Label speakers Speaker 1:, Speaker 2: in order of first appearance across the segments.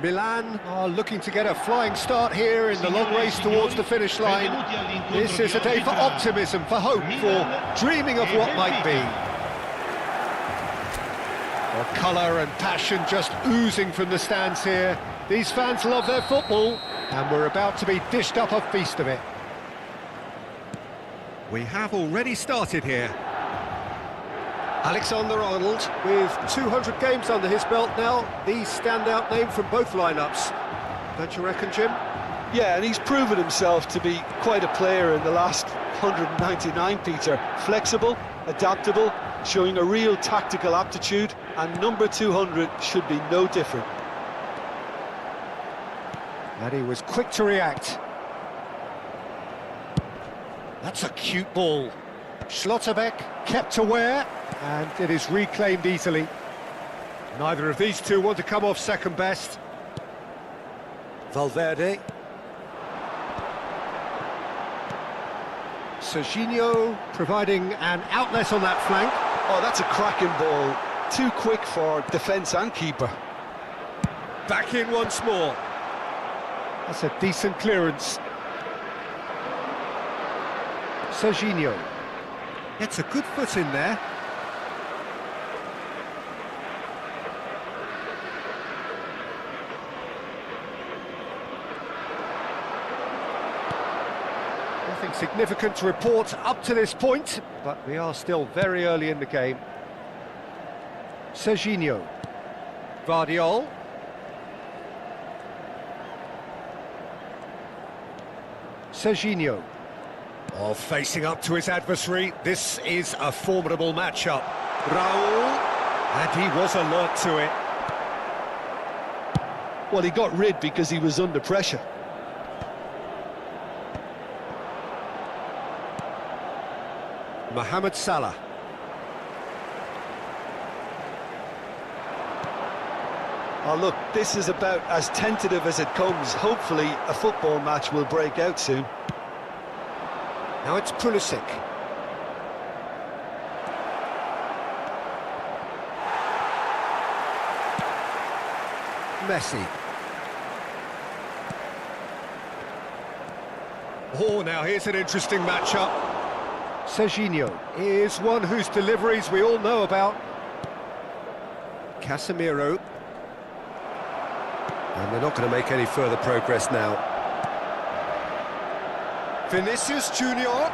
Speaker 1: Milan are looking to get a flying start here in the long race towards the finish line. This is a day for optimism, for hope, for dreaming of what might be. Well, colour and passion just oozing from the stands here. These fans love their football, and we're about to be dished up a feast of it. We have already started here. Alexander-Arnold, with 200 games under his belt now, the standout name from both lineups. Don't you reckon, Jim?
Speaker 2: Yeah, and he's proven himself to be quite a player in the last 199, Peter. Flexible, adaptable, showing a real tactical aptitude, and number 200 should be no different.
Speaker 1: And he was quick to react. That's a cute ball. Schlotterbeck kept aware, and it is reclaimed easily. Neither of these two want to come off second best. Valverde. Serginho providing an outlet on that flank.
Speaker 2: Oh, that's a cracking ball. Too quick for defence and keeper.
Speaker 1: Back in once more. That's a decent clearance. Serginho. Gets a good foot in there. Nothing significant to report up to this point, but we are still very early in the game. Serginho. Vardiol. Serginho. Oh, facing up to his adversary, this is a formidable matchup. Raul, and he was alert to it.
Speaker 2: Well, he got rid because he was under pressure.
Speaker 1: Mohamed Salah.
Speaker 2: Oh, look, this is about as tentative as it comes. Hopefully, a football match will break out soon.
Speaker 1: Now it's Pulisic. Messi. Oh, now here's an interesting matchup. Serginho is one whose deliveries we all know about. Casemiro. And they're not going to make any further progress now. Vinicius Junior.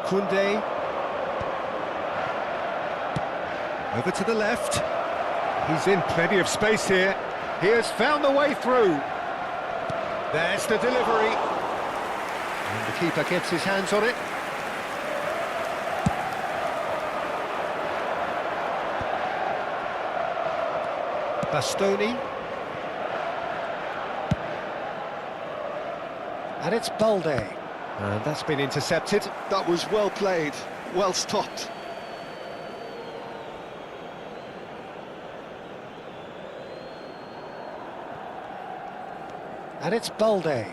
Speaker 1: Koundé. Over to the left. He's in plenty of space here. He has found the way through. There's the delivery. And the keeper gets his hands on it. Bastoni. And it's Balde. And that's been intercepted.
Speaker 2: That was well played, well stopped.
Speaker 1: And it's Balde.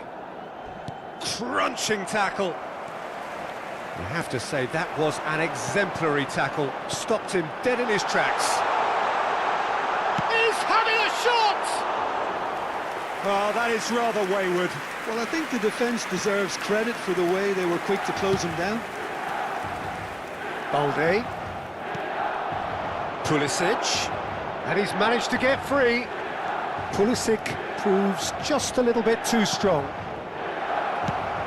Speaker 1: Crunching tackle. You have to say that was an exemplary tackle. Stopped him dead in his tracks. He's having a shot! Oh, that is rather wayward.
Speaker 2: Well, I think the defence deserves credit for the way they were quick to close him down.
Speaker 1: Balde. Pulisic. And he's managed to get free. Pulisic proves just a little bit too strong.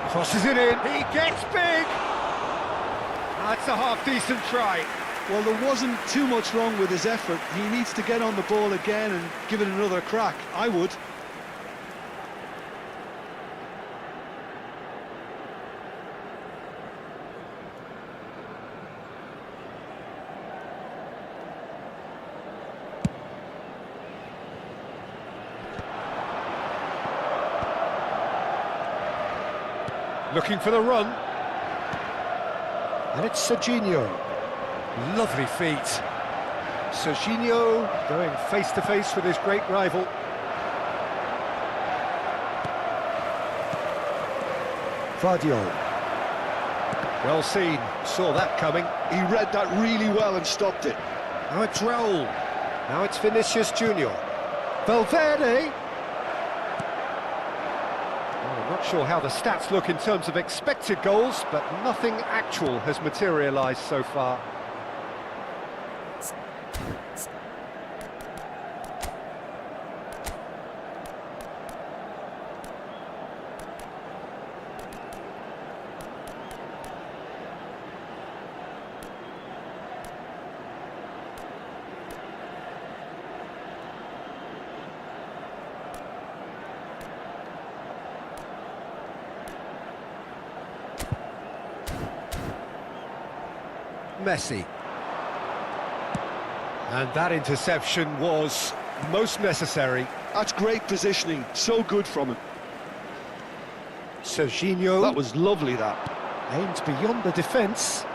Speaker 1: Crosses it in. He gets big. That's a half-decent try.
Speaker 2: Well, there wasn't too much wrong with his effort. He needs to get on the ball again and give it another crack. I would.
Speaker 1: Looking for the run. And it's Serginho. Lovely feet. Serginho going face-to-face with his great rival. Vardiol. Well seen, saw that coming.
Speaker 2: He read that really well and stopped it.
Speaker 1: Now it's Raul. Now it's Vinicius Junior. Valverde. Well, I'm not sure how the stats look in terms of expected goals, but nothing actual has materialised so far. Messi. And that interception was most necessary.
Speaker 2: That's great positioning, so good from him.
Speaker 1: Serginho.
Speaker 2: That was lovely, that.
Speaker 1: Aims beyond the defence.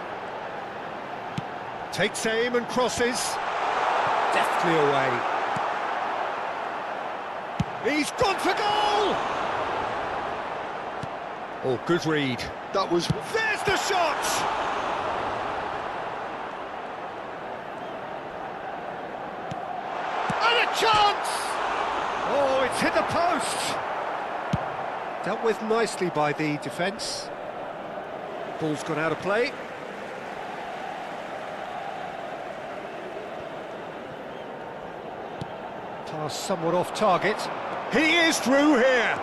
Speaker 1: Takes aim and crosses. Deftly away. He's gone for goal! Oh, good read.
Speaker 2: That was...
Speaker 1: There's the shot! And a chance! Oh, it's hit the post! Dealt with nicely by the defence. Ball's gone out of play. Pass somewhat off target. He is through here!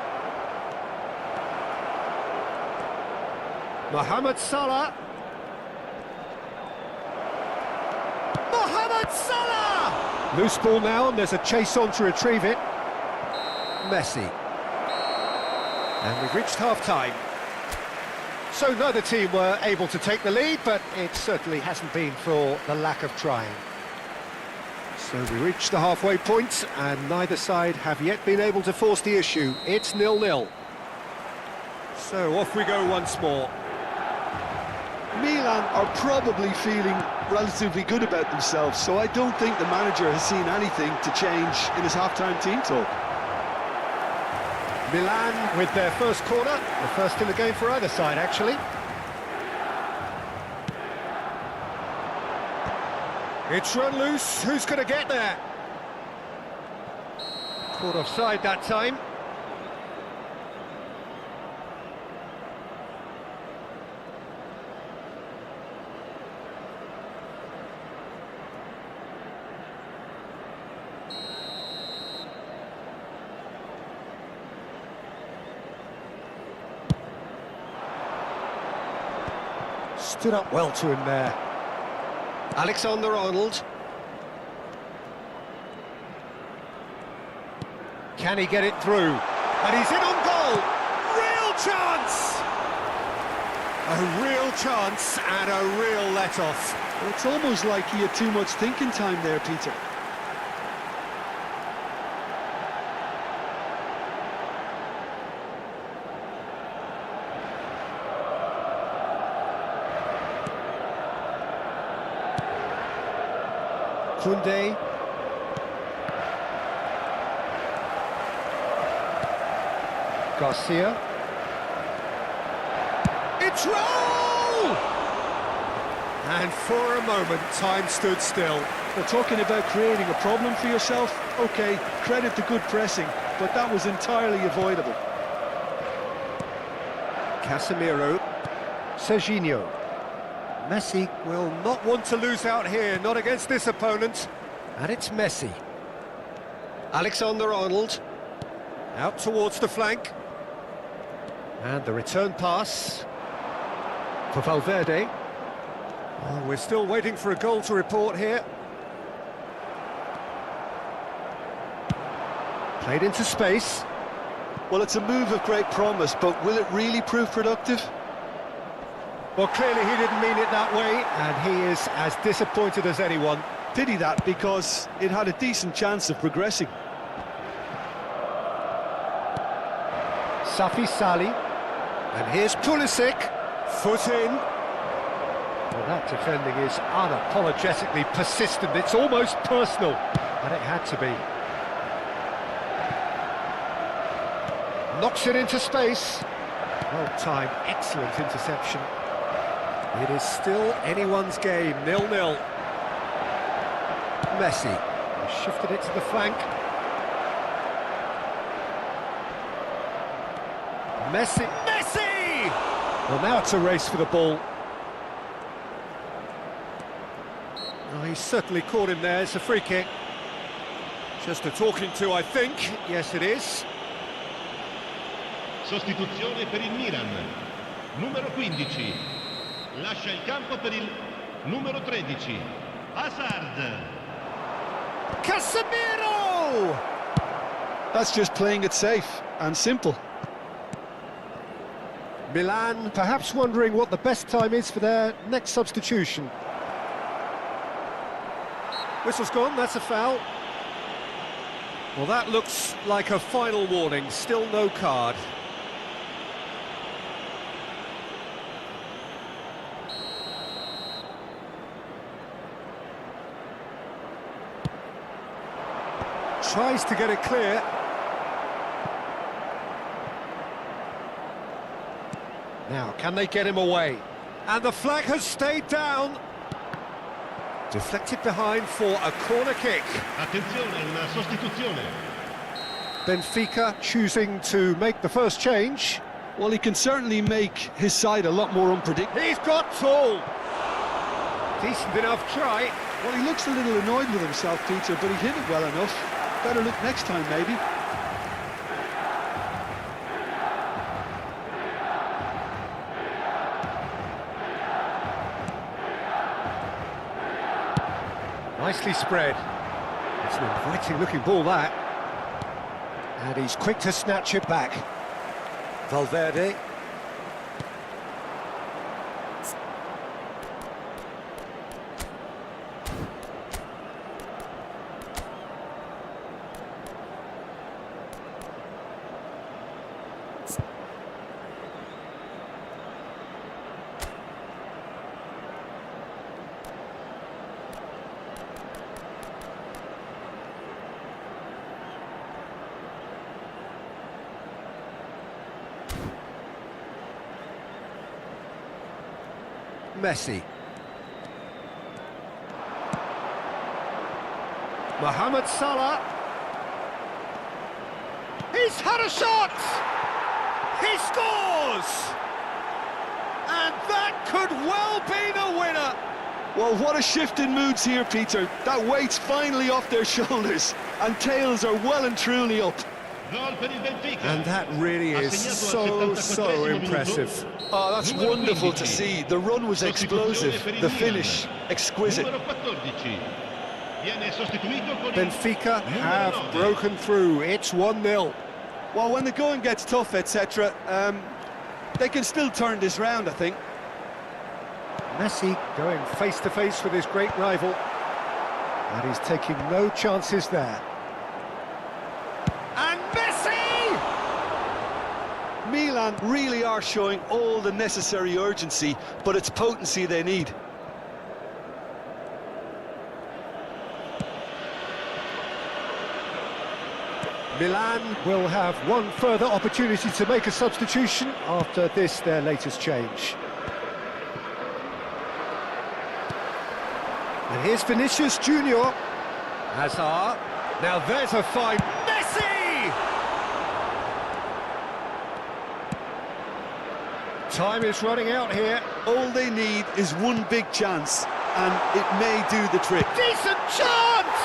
Speaker 1: Mohamed Salah. Mohamed Salah! Loose ball now, and there's a chase on to retrieve it. Messi. And we've reached half-time. So neither team were able to take the lead, but it certainly hasn't been for the lack of trying. So we reached the halfway point, and neither side have yet been able to force the issue. It's 0-0. So off we go once more.
Speaker 2: Milan are probably feeling relatively good about themselves, so I don't think the manager has seen anything to change in his half-time team talk.
Speaker 1: Milan with their first corner, the first in the game for either side, actually. It's run loose, who's going to get there? Caught offside that time. Stood up well to him there. Alexander-Arnold. Can he get it through? And he's in on goal! Real chance! A real chance and a real let-off.
Speaker 2: It's almost like he had too much thinking time there, Peter.
Speaker 1: Koundé. Garcia. It's roll! And for a moment, time stood still.
Speaker 2: They're talking about creating a problem for yourself. OK, credit the good pressing, but that was entirely avoidable.
Speaker 1: Casemiro. Serginho. Messi will not want to lose out here, not against this opponent. And it's Messi. Alexander-Arnold. Out towards the flank. And the return pass for Valverde. Oh, we're still waiting for a goal to report here. Played into space.
Speaker 2: Well, it's a move of great promise, but will it really prove productive?
Speaker 1: Well, clearly he didn't mean it that way, and he is as disappointed as anyone.
Speaker 2: Pity that, because it had a decent chance of progressing.
Speaker 1: Safi Sali. And here's Pulisic. Foot in. Well, that defending is unapologetically persistent. It's almost personal, and it had to be. Knocks it into space. Well timed, excellent interception. It is still anyone's game, 0-0. Messi has shifted it to the flank. Messi! Messi! Well, now it's a race for the ball. Oh, he's certainly caught him there. It's a free kick. Just a talking to, I think. Yes, it is.
Speaker 3: Sostituzione per il Milan. Numero 15. Lascia il campo per il numero 13. Hazard.
Speaker 1: Casemiro!
Speaker 2: That's just playing it safe and simple.
Speaker 1: Milan perhaps wondering what the best time is for their next substitution. Whistle's gone, that's a foul. Well, that looks like a final warning, still no card. Tries to get it clear. Now, can they get him away? And the flag has stayed down. Deflected behind for a corner kick.
Speaker 3: Attenzione, una sostituzione.
Speaker 1: Benfica choosing to make the first change.
Speaker 2: Well, he can certainly make his side a lot more unpredictable.
Speaker 1: He's got tall. Decent enough try.
Speaker 2: Well, he looks a little annoyed with himself, Peter, but he hit it well enough. Better look next time, maybe.
Speaker 1: Nicely spread. It's an inviting-looking ball, that. And he's quick to snatch it back. Valverde. Messi. Mohamed Salah. He's had a shot! He scores! And that could well be the winner!
Speaker 2: Well, what a shift in moods here, Peter. That weight's finally off their shoulders, and tails are well and truly up.
Speaker 1: And that really is so impressive.
Speaker 2: Oh, that's wonderful to see. The run was explosive, the finish exquisite.
Speaker 1: Benfica have broken through. It's 1-0.
Speaker 2: Well, when the going gets tough, etc., they can still turn this round, I think.
Speaker 1: Messi going face-to-face with his great rival. And he's taking no chances there. And Messi!
Speaker 2: Milan really are showing all the necessary urgency, but it's potency they need.
Speaker 1: Milan will have one further opportunity to make a substitution after this, their latest change. And here's Vinicius Junior. Hazard. Now there's a fine. Messi! Time is running out here.
Speaker 2: All they need is one big chance, and it may do the trick.
Speaker 1: Decent chance!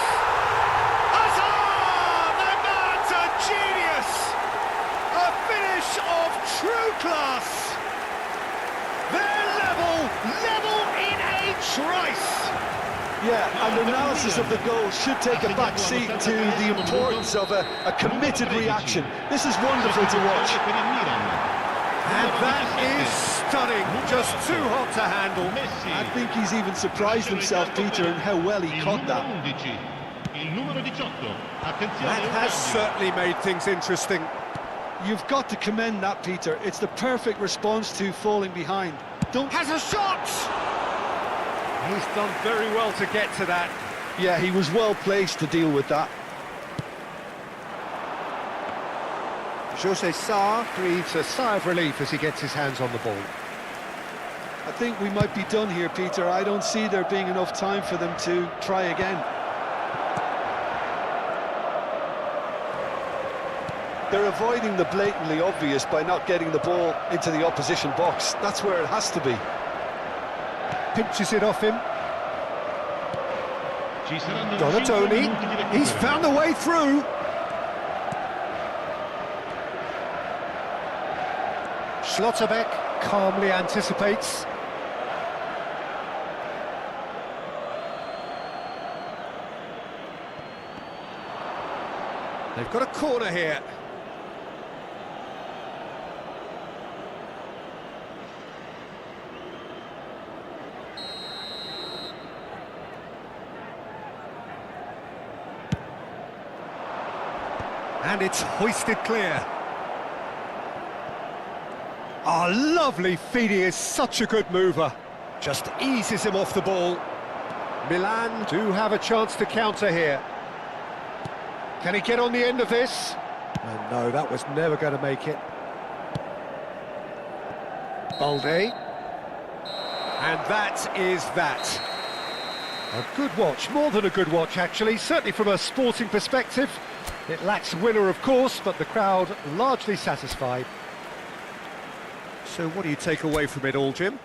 Speaker 1: Hazard! The man's a genius! A finish of true class! They're level in a trice!
Speaker 2: Yeah, and analysis of the goal should take a back seat to the importance of a committed reaction. This is wonderful to watch.
Speaker 1: And that is stunning, just too hot to handle.
Speaker 2: I think he's even surprised himself, Peter, in how well he caught that.
Speaker 1: That has certainly made things interesting.
Speaker 2: You've got to commend that, Peter. It's the perfect response to falling behind.
Speaker 1: Has a shot! He's done very well to get to that.
Speaker 2: Yeah, he was well placed to deal with that.
Speaker 1: José Sá breathes a sigh of relief as he gets his hands on the ball.
Speaker 2: I think we might be done here, Peter. I don't see there being enough time for them to try again. They're avoiding the blatantly obvious by not getting the ball into the opposition box. That's where it has to be.
Speaker 1: Pinches it off him.
Speaker 3: Ci saranno 5
Speaker 1: Donatoni,
Speaker 3: minuti di recupero.
Speaker 1: he's found the way through. Schlotterbeck calmly anticipates. They've got a corner here. And it's hoisted clear. Oh, lovely feed, he is such a good mover. Just eases him off the ball. Milan do have a chance to counter here. Can he get on the end of this? Oh, no, that was never going to make it. Balde. And that is that. A good watch, more than a good watch actually, certainly from a sporting perspective. It lacks winner, of course, but the crowd largely satisfied. So what do you take away from it all, Jim?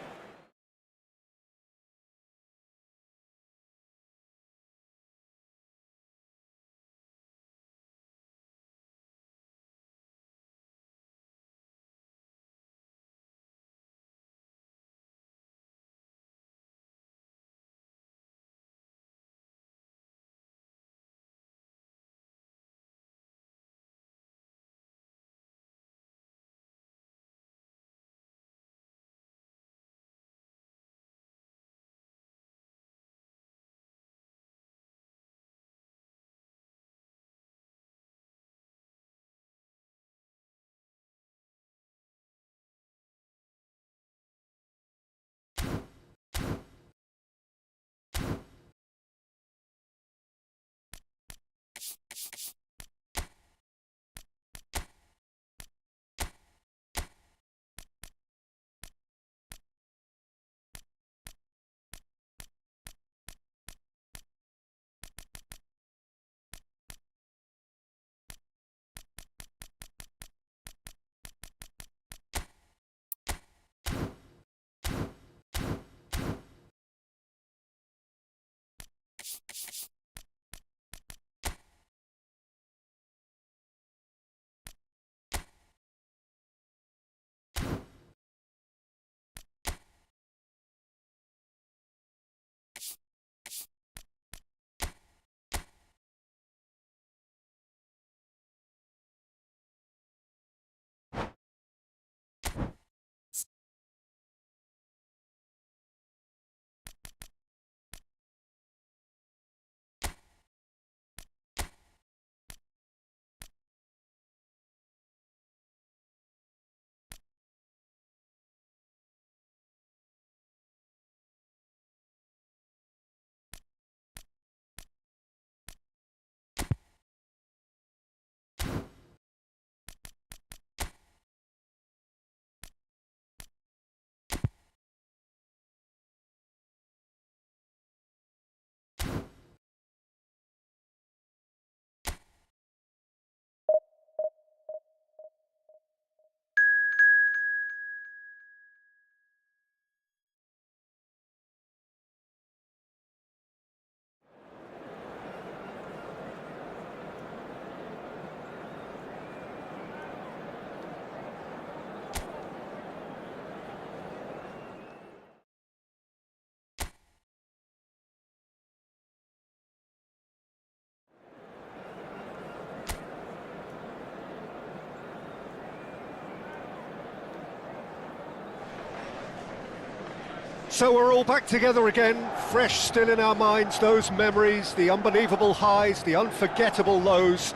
Speaker 1: So we're all back together again, fresh still in our minds, those memories, the unbelievable highs, the unforgettable lows.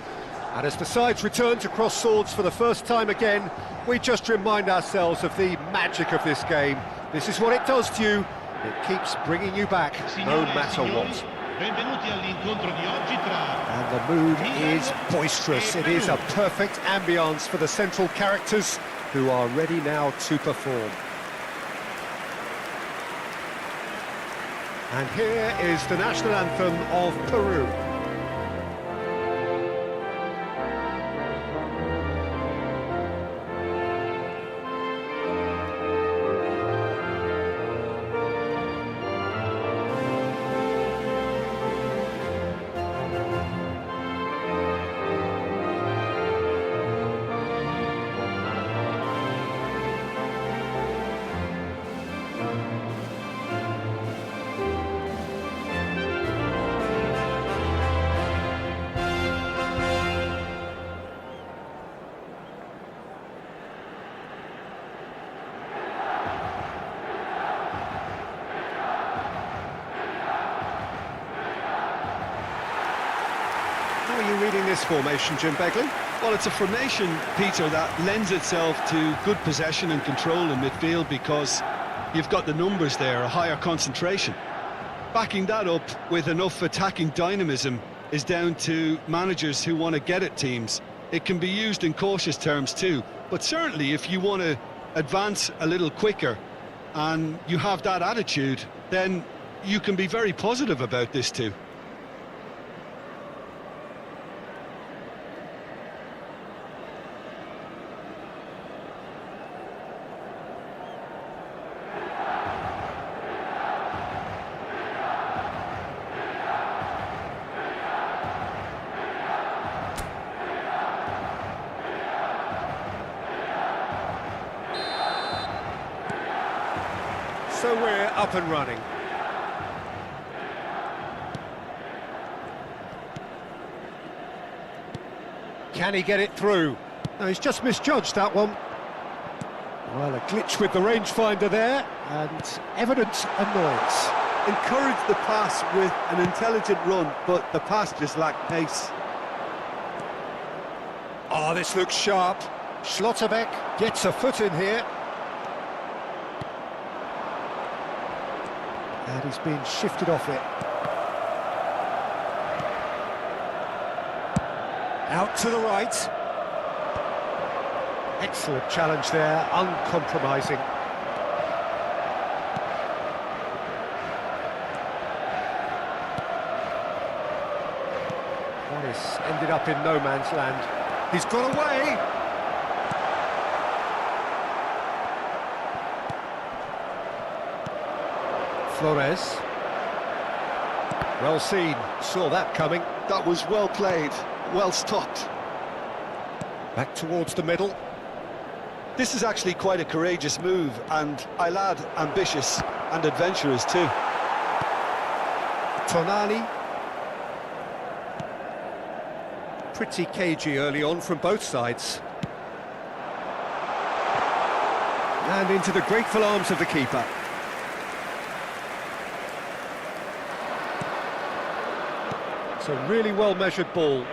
Speaker 1: And as the sides return to cross swords for the first time again, we just remind ourselves of the magic of this game. This is what it does to you. It keeps bringing you back, no matter what.
Speaker 3: Benvenuti all'incontro di oggi tra...
Speaker 1: And the mood is boisterous. It is a perfect ambience for the central characters who are ready now to perform. And here is the national anthem of Peru. this formation, Jim Begley?
Speaker 2: Well, it's a formation, Peter, that lends itself to good possession and control in midfield because you've got the numbers there, a higher concentration. Backing that up with enough attacking dynamism is down to managers who want to get at teams. It can be used in cautious terms too, but certainly if you want to advance a little quicker and you have that attitude, then you can be very positive about this too.
Speaker 1: So we're up and running. Can he get it through? No, he's just misjudged that one. Well, a glitch with the rangefinder there, and evident annoyance.
Speaker 4: Encouraged the pass with an intelligent run, but the pass just lacked pace.
Speaker 1: Oh, this looks sharp. Schlotterbeck gets a foot in here. And he's being shifted off it. Out to the right. Excellent challenge there, uncompromising. That has ended up in no man's land. He's got away. Flores. Well seen, saw that coming.
Speaker 2: That was well played, well stopped.
Speaker 1: Back towards the middle.
Speaker 2: This is actually quite a courageous move, and I'll add ambitious and adventurous too.
Speaker 1: Tonali. Pretty cagey early on from both sides. And into the grateful arms of the keeper. It's a really well-measured ball.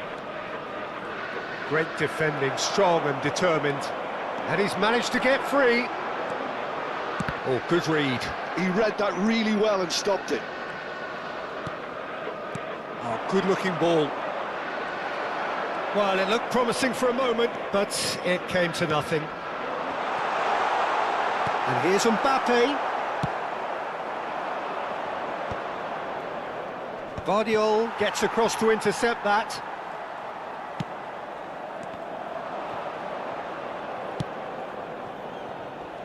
Speaker 1: Great defending, strong and determined. And he's managed to get free. Oh, good read.
Speaker 2: He read that really well and stopped it.
Speaker 1: Oh, good-looking ball. Well, it looked promising for a moment, but it came to nothing. And here's Mbappe. Guardiola gets across to intercept that.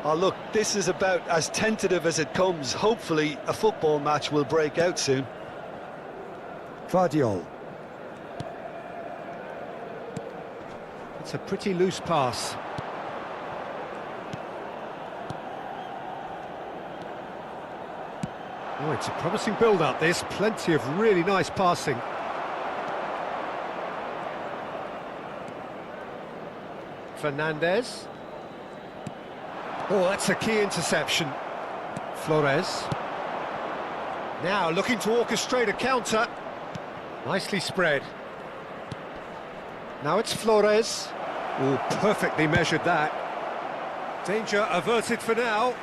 Speaker 2: Oh, look, this is about as tentative as it comes. Hopefully, a football match will break out soon.
Speaker 1: Guardiola. It's a pretty loose pass. Oh, it's a promising build-up, this. Plenty of really nice passing. Fernandez. Oh, that's a key interception. Flores. Now looking to orchestrate a counter. Nicely spread. Now it's Flores. Oh, perfectly measured that. Danger averted for now.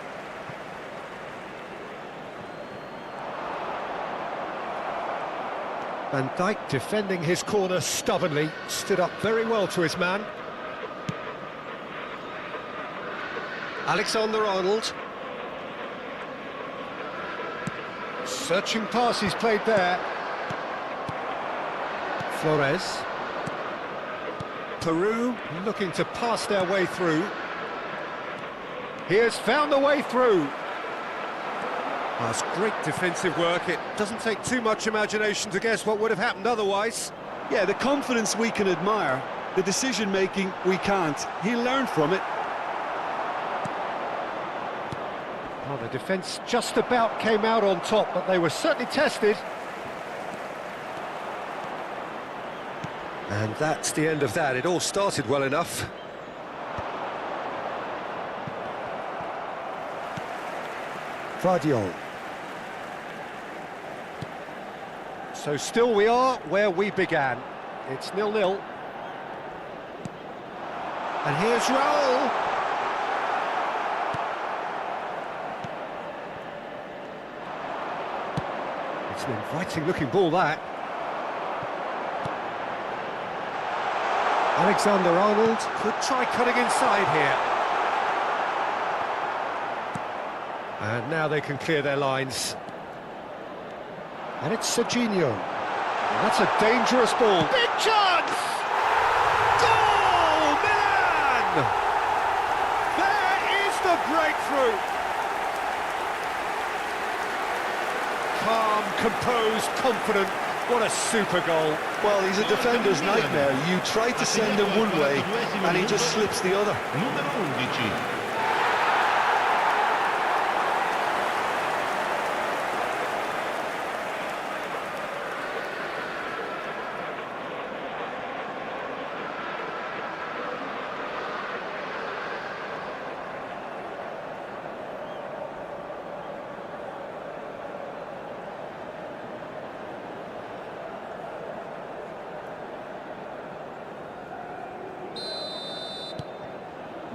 Speaker 1: Van Dijk defending his corner stubbornly, stood up very well to his man. Alexander-Arnold. Searching pass he's played there. Flores. Peru looking to pass their way through. He has found the way through. That's great defensive work. It doesn't take too much imagination to guess what would have happened otherwise.
Speaker 2: Yeah, the confidence we can admire, the decision-making we can't. He'll learn from it.
Speaker 1: Well, the defence just about came out on top, but they were certainly tested. And that's the end of that. It all started well enough. Guardiola. So still we are where we began. It's 0-0. And here's Raul. It's an inviting-looking ball, that. Alexander-Arnold could try cutting inside here. And now they can clear their lines. And it's Serginho. And that's a dangerous ball. Big chance! Goal! Milan! There is the breakthrough. Calm, composed, confident. What a super goal.
Speaker 2: Well, he's a defender's nightmare. You try to send him one way, and he just slips the other.
Speaker 3: Numero 11.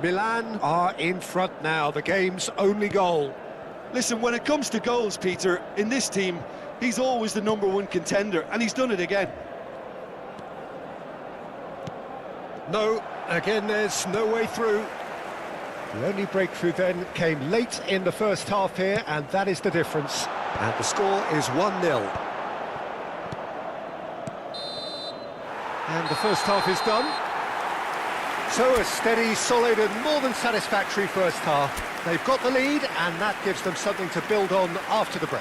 Speaker 1: Milan are in front now, the game's only goal.
Speaker 2: Listen, when it comes to goals, Peter, in this team, he's always the #1 contender, and he's done it again.
Speaker 1: No, again there's no way through. The only breakthrough then came late in the first half here, and that is the difference. And the score is 1-0. And the first half is done. So a steady, solid and more than satisfactory first half. They've got the lead and that gives them something to build on after the break.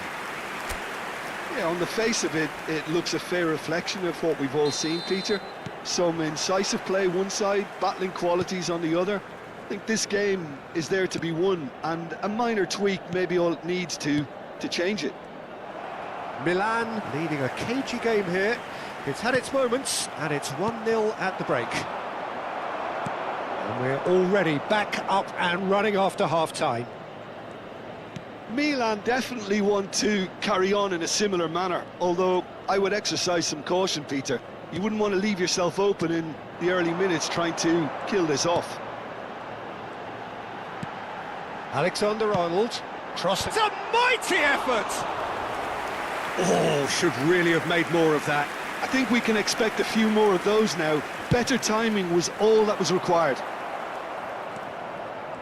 Speaker 2: Yeah, on the face of it, it looks a fair reflection of what we've all seen, Peter. Some incisive play one side, battling qualities on the other. I think this game is there to be won, and a minor tweak may be all it needs to change it.
Speaker 1: Milan leading a cagey game here. It's had its moments and it's 1-0 at the break. And we're already back up and running after half-time.
Speaker 2: Milan definitely want to carry on in a similar manner, although I would exercise some caution, Peter. You wouldn't want to leave yourself open in the early minutes trying to kill this off.
Speaker 1: Alexander-Arnold, cross. It's a mighty effort! Oh, should really have made more of that.
Speaker 2: I think we can expect a few more of those now. Better timing was all that was required.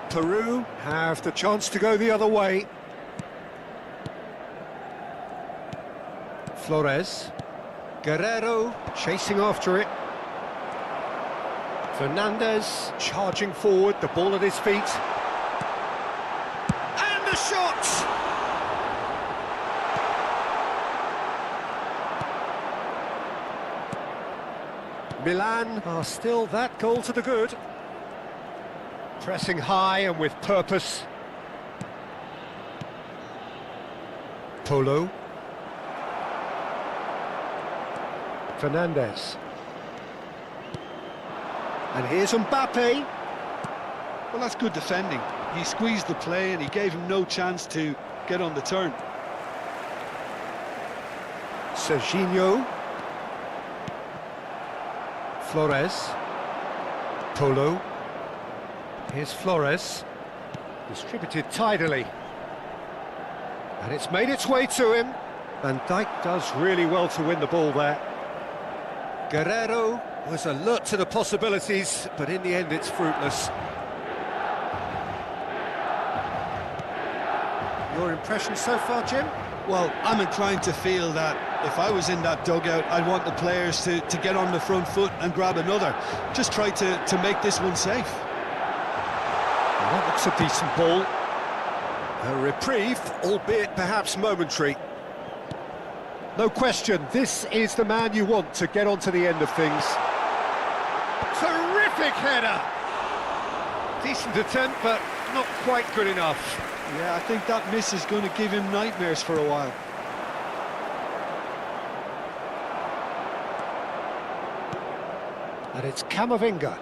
Speaker 1: Peru have the chance to go the other way. Flores. Guerrero chasing after it. Fernandez charging forward, the ball at his feet. And the shot! Milan are still that goal to the good. Pressing high and with purpose. Polo. Fernandez. And here's Mbappe.
Speaker 2: Well, that's good defending. He squeezed the play and he gave him no chance to get on the turn.
Speaker 1: Serginho. Flores. Polo. Here's Flores. Distributed tidily. And it's made its way to him. Van Dijk does really well to win the ball there. Guerrero was alert to the possibilities, but in the end it's fruitless. Your impression so far, Jim?
Speaker 4: Well, I'm inclined to feel that if I was in that dugout, I'd want the players to get on the front foot and grab another. Just try to make this one safe.
Speaker 1: Well, that looks a decent ball. A reprieve, albeit perhaps momentary. No question, this is the man you want to get onto the end of things. Terrific header! Decent attempt, but not quite good enough.
Speaker 2: Yeah, I think that miss is going to give him nightmares for a while.
Speaker 1: And it's Camavinga.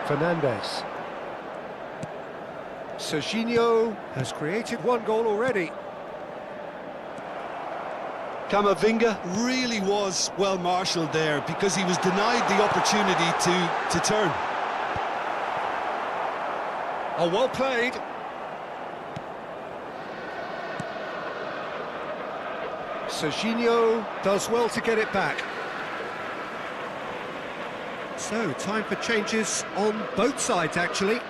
Speaker 1: Fernandez. Serginho has created one goal already.
Speaker 2: Camavinga.
Speaker 4: Really was well marshalled there because he was denied the opportunity to turn.
Speaker 1: Oh, well played. Serginho does well to get it back. So, time for changes on both sides, actually.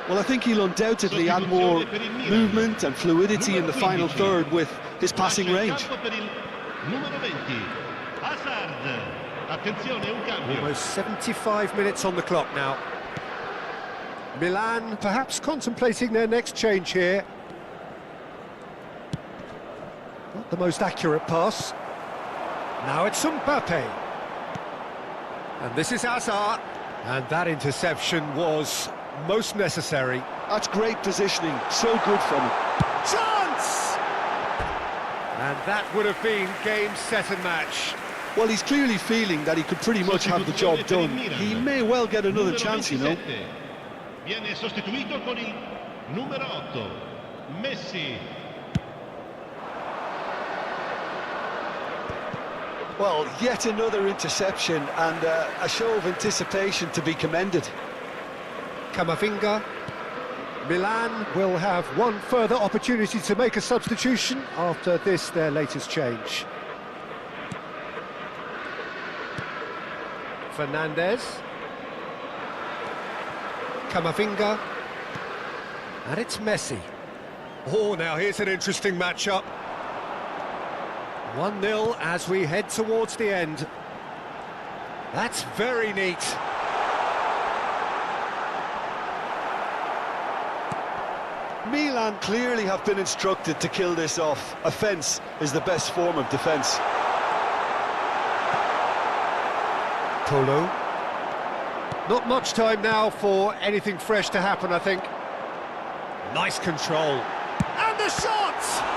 Speaker 2: Well, I think he'll undoubtedly add more movement and fluidity in the final third with his passing range.
Speaker 3: Numero 20, Hazard. Attenzione, un cambio.
Speaker 1: Almost 75 minutes on the clock now. Milan perhaps contemplating their next change here. Not the most accurate pass. Now it's Mbappe. And this is Hazard. And that interception was most necessary.
Speaker 2: That's great positioning, so good from him.
Speaker 1: Chance! And that would have been game, set and match.
Speaker 2: Well, he's clearly feeling that he could pretty much have the job done. He may well get another chance, you know.
Speaker 3: Viene sostituito con il numero 8, Messi.
Speaker 2: Well, yet another interception and a show of anticipation to be commended.
Speaker 1: Camavinga. Milan will have one further opportunity to make a substitution after this, their latest change. Fernandez. Camavinga. And it's Messi. Oh, now here's an interesting matchup. 1-0 as we head towards the end. That's very neat.
Speaker 2: Milan clearly have been instructed to kill this off. Offence is the best form of defence.
Speaker 1: Kalo. Not much time now for anything fresh to happen, I think. Nice control. And the shot!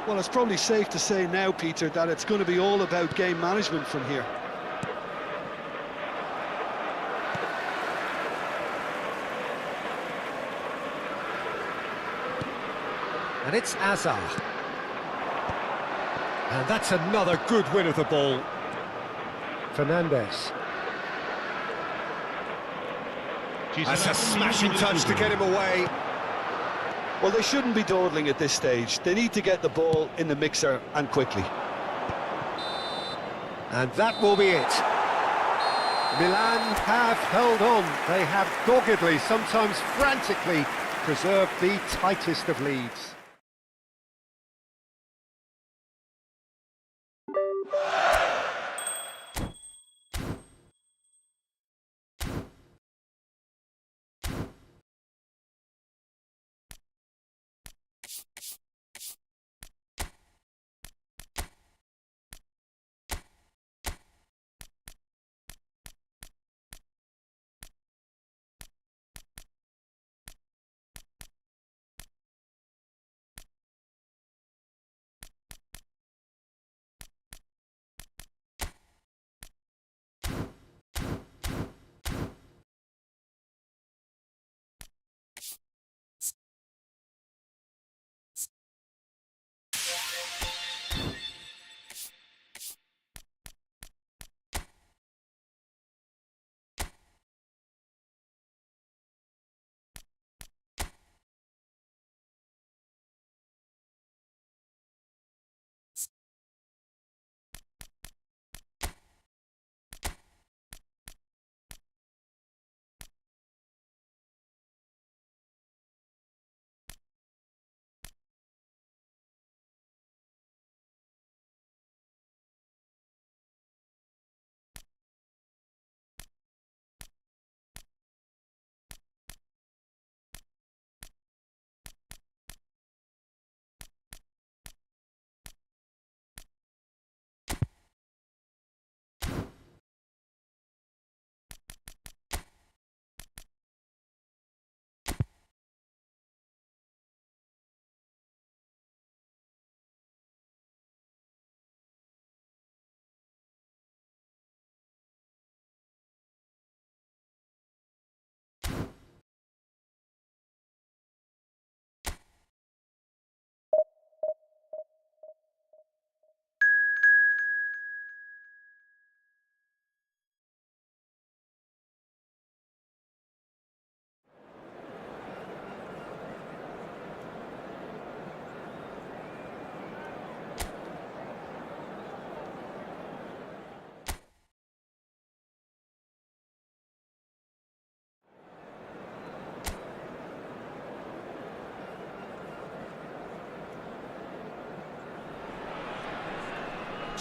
Speaker 2: Well, it's probably safe to say now, Peter, that it's going to be all about game management from here.
Speaker 1: And it's Hazard. And that's another good win of the ball. Fernandez. That's a smashing touch to get him away.
Speaker 2: Well, they shouldn't be dawdling at this stage. They need to get the ball in the mixer and quickly.
Speaker 1: And that will be it. Milan have held on. They have doggedly, sometimes frantically, preserved the tightest of leads.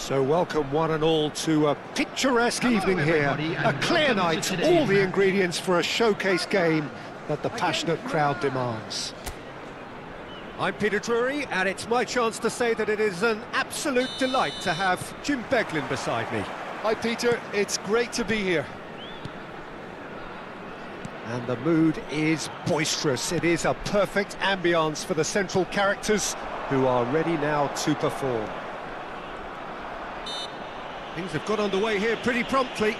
Speaker 1: So welcome one and all to a picturesque evening here, a clear night, all the ingredients for a showcase game that the passionate crowd demands. I'm Peter Drury, and it's my chance to say that it is an absolute delight to have Jim Beglin beside me.
Speaker 2: Hi Peter, it's great to be here.
Speaker 1: And the mood is boisterous. It is a perfect ambience for the central characters who are ready now to perform. Things have got underway here pretty promptly.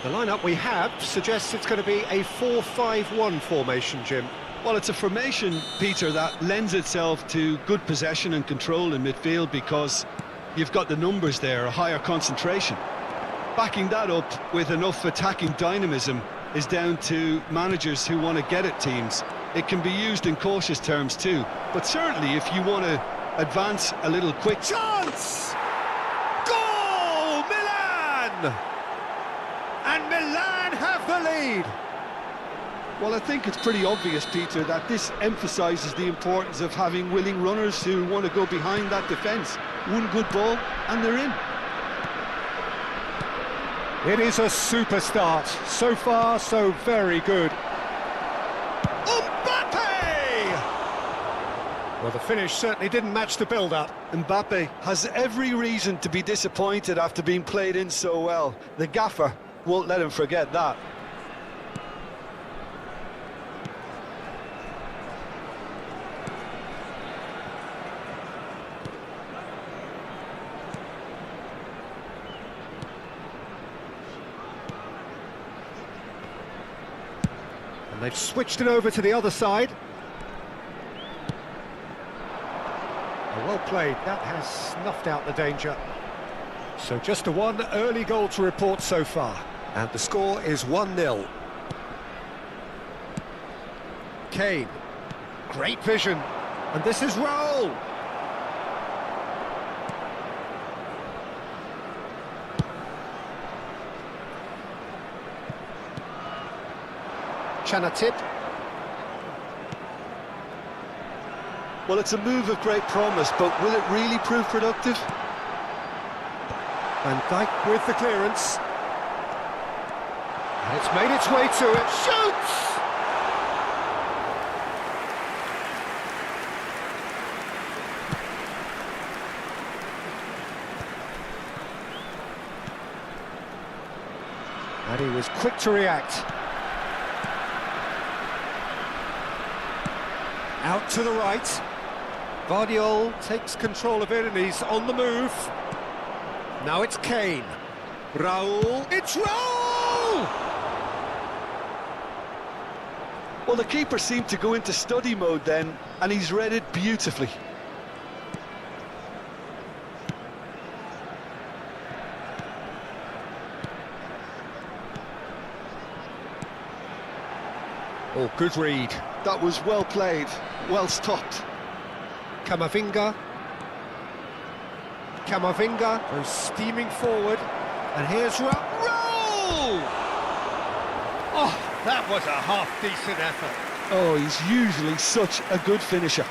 Speaker 1: The lineup we have suggests it's going to be a 4-5-1 formation, Jim.
Speaker 4: Well, it's a formation, Peter, that lends itself to good possession and control in midfield because you've got the numbers there, a higher concentration. Backing that up with enough attacking dynamism is down to managers who want to get at teams. It can be used in cautious terms too, but certainly if you want to advance a little quick...
Speaker 1: Chance! Goal! Milan! And Milan have the lead!
Speaker 4: Well, I think it's pretty obvious, Peter, that this emphasises the importance of having willing runners who want to go behind that defence. One good ball and they're in.
Speaker 1: It is a super start. So far, so very good. Mbappe! Well, the finish certainly didn't match the build-up.
Speaker 2: Mbappe has every reason to be disappointed after being played in so well. The gaffer won't let him forget that.
Speaker 1: And they've switched it over to the other side. Well played, that has snuffed out the danger. So just a one early goal to report so far. And the score is 1-0. Kane. Great vision. And this is Raul. Chanatip.
Speaker 2: Well, it's a move of great promise, but will it really prove productive?
Speaker 1: Van Dijk with the clearance. And it's made its way to it. Shoots! And he was quick to react. Out to the right. Vardiol takes control of it and he's on the move. Now it's Kane. Raul. It's Raul!
Speaker 2: Well, the keeper seemed to go into study mode then, and he's read it beautifully.
Speaker 1: Oh, good read.
Speaker 2: That was well played, well stopped.
Speaker 1: Camavinga goes steaming forward, and here's Raul! Oh, that was a half-decent effort.
Speaker 2: Oh, he's usually such a good finisher.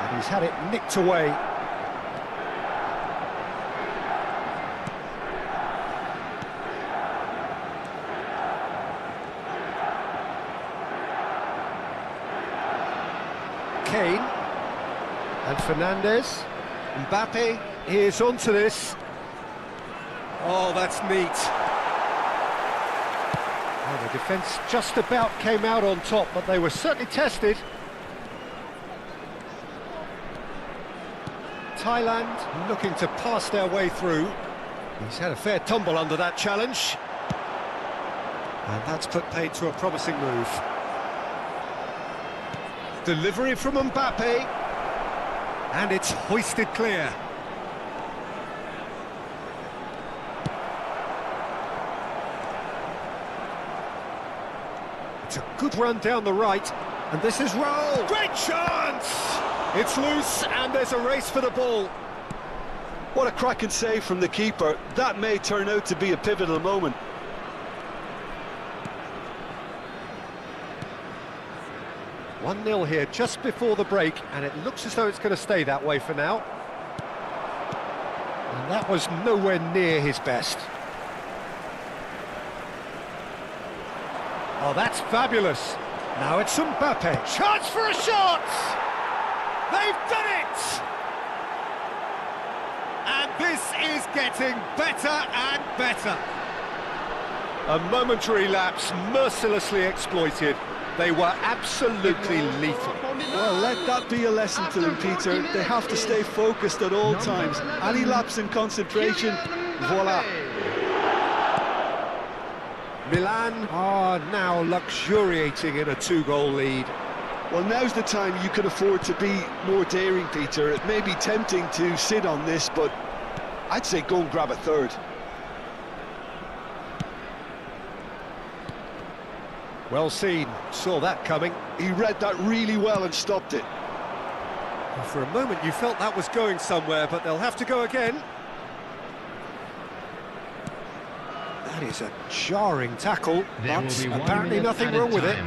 Speaker 1: And he's had it nicked away. Kane and Fernandes. Mbappe is onto this. Oh, that's neat. Oh, the defence just about came out on top, but they were certainly tested. Thailand looking to pass their way through. He's had a fair tumble under that challenge. And that's put paid to a promising move. Delivery from Mbappe, and it's hoisted clear. It's a good run down the right, and this is Raul. Great chance! It's loose, and there's a race for the ball.
Speaker 2: What a cracking save from the keeper. That may turn out to be a pivotal moment.
Speaker 1: One 0 here just before the break, and it looks as though it's going to stay that way for now. And that was nowhere near his best. Oh, that's fabulous. Now it's Mbappe. Chance for a shot! They've done it! And this is getting better and better. A momentary lapse mercilessly exploited. They were absolutely lethal.
Speaker 2: Well, let that be a lesson to them, Peter. They have to stay focused at all times. Any lapse in concentration, voila.
Speaker 1: Milan are now luxuriating in a 2-goal lead.
Speaker 2: Well, now's the time you can afford to be more daring, Peter. It may be tempting to sit on this, but I'd say go and grab a third.
Speaker 1: Well seen, saw that coming.
Speaker 2: He read that really well and stopped it.
Speaker 1: For a moment you felt that was going somewhere, but they'll have to go again. That is a jarring tackle, but apparently nothing wrong with it.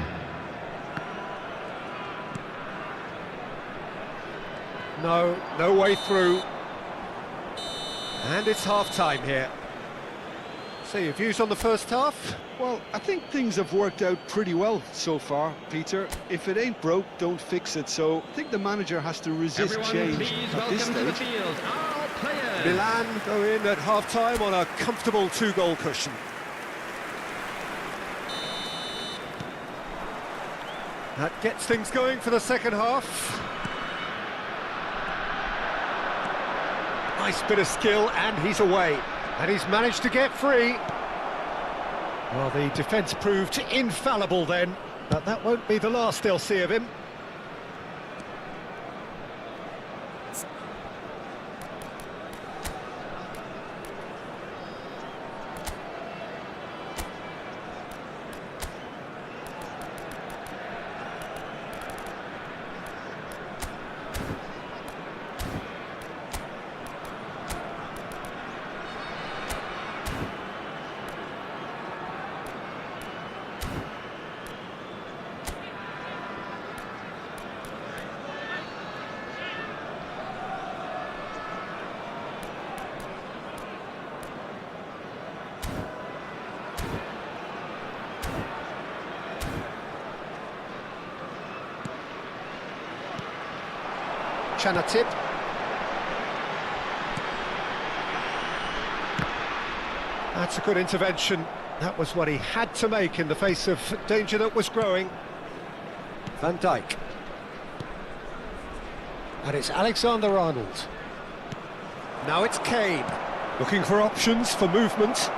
Speaker 1: No way through. And it's half-time here. So your views on the first half?
Speaker 2: Well, I think things have worked out pretty well so far, Peter. If it ain't broke, don't fix it. So I think the manager has to resist change at this stage.
Speaker 1: Milan go in at half-time on a comfortable 2-goal cushion. That gets things going for the second half. Nice bit of skill, and he's away. And he's managed to get free. Well, the defence proved infallible then, but that won't be the last they'll see of him. Tip. That's a good intervention. That was what he had to make in the face of danger that was growing. Van Dijk. And it's Alexander-Arnold. Now it's Kane, looking for options for movement.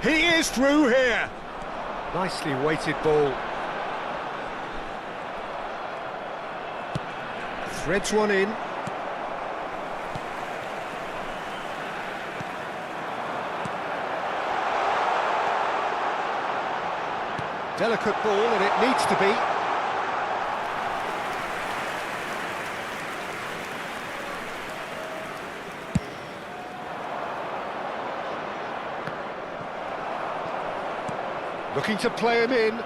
Speaker 1: He is through here. Nicely weighted ball. Threads one in. Delicate ball, and it needs to be. Looking to play him in.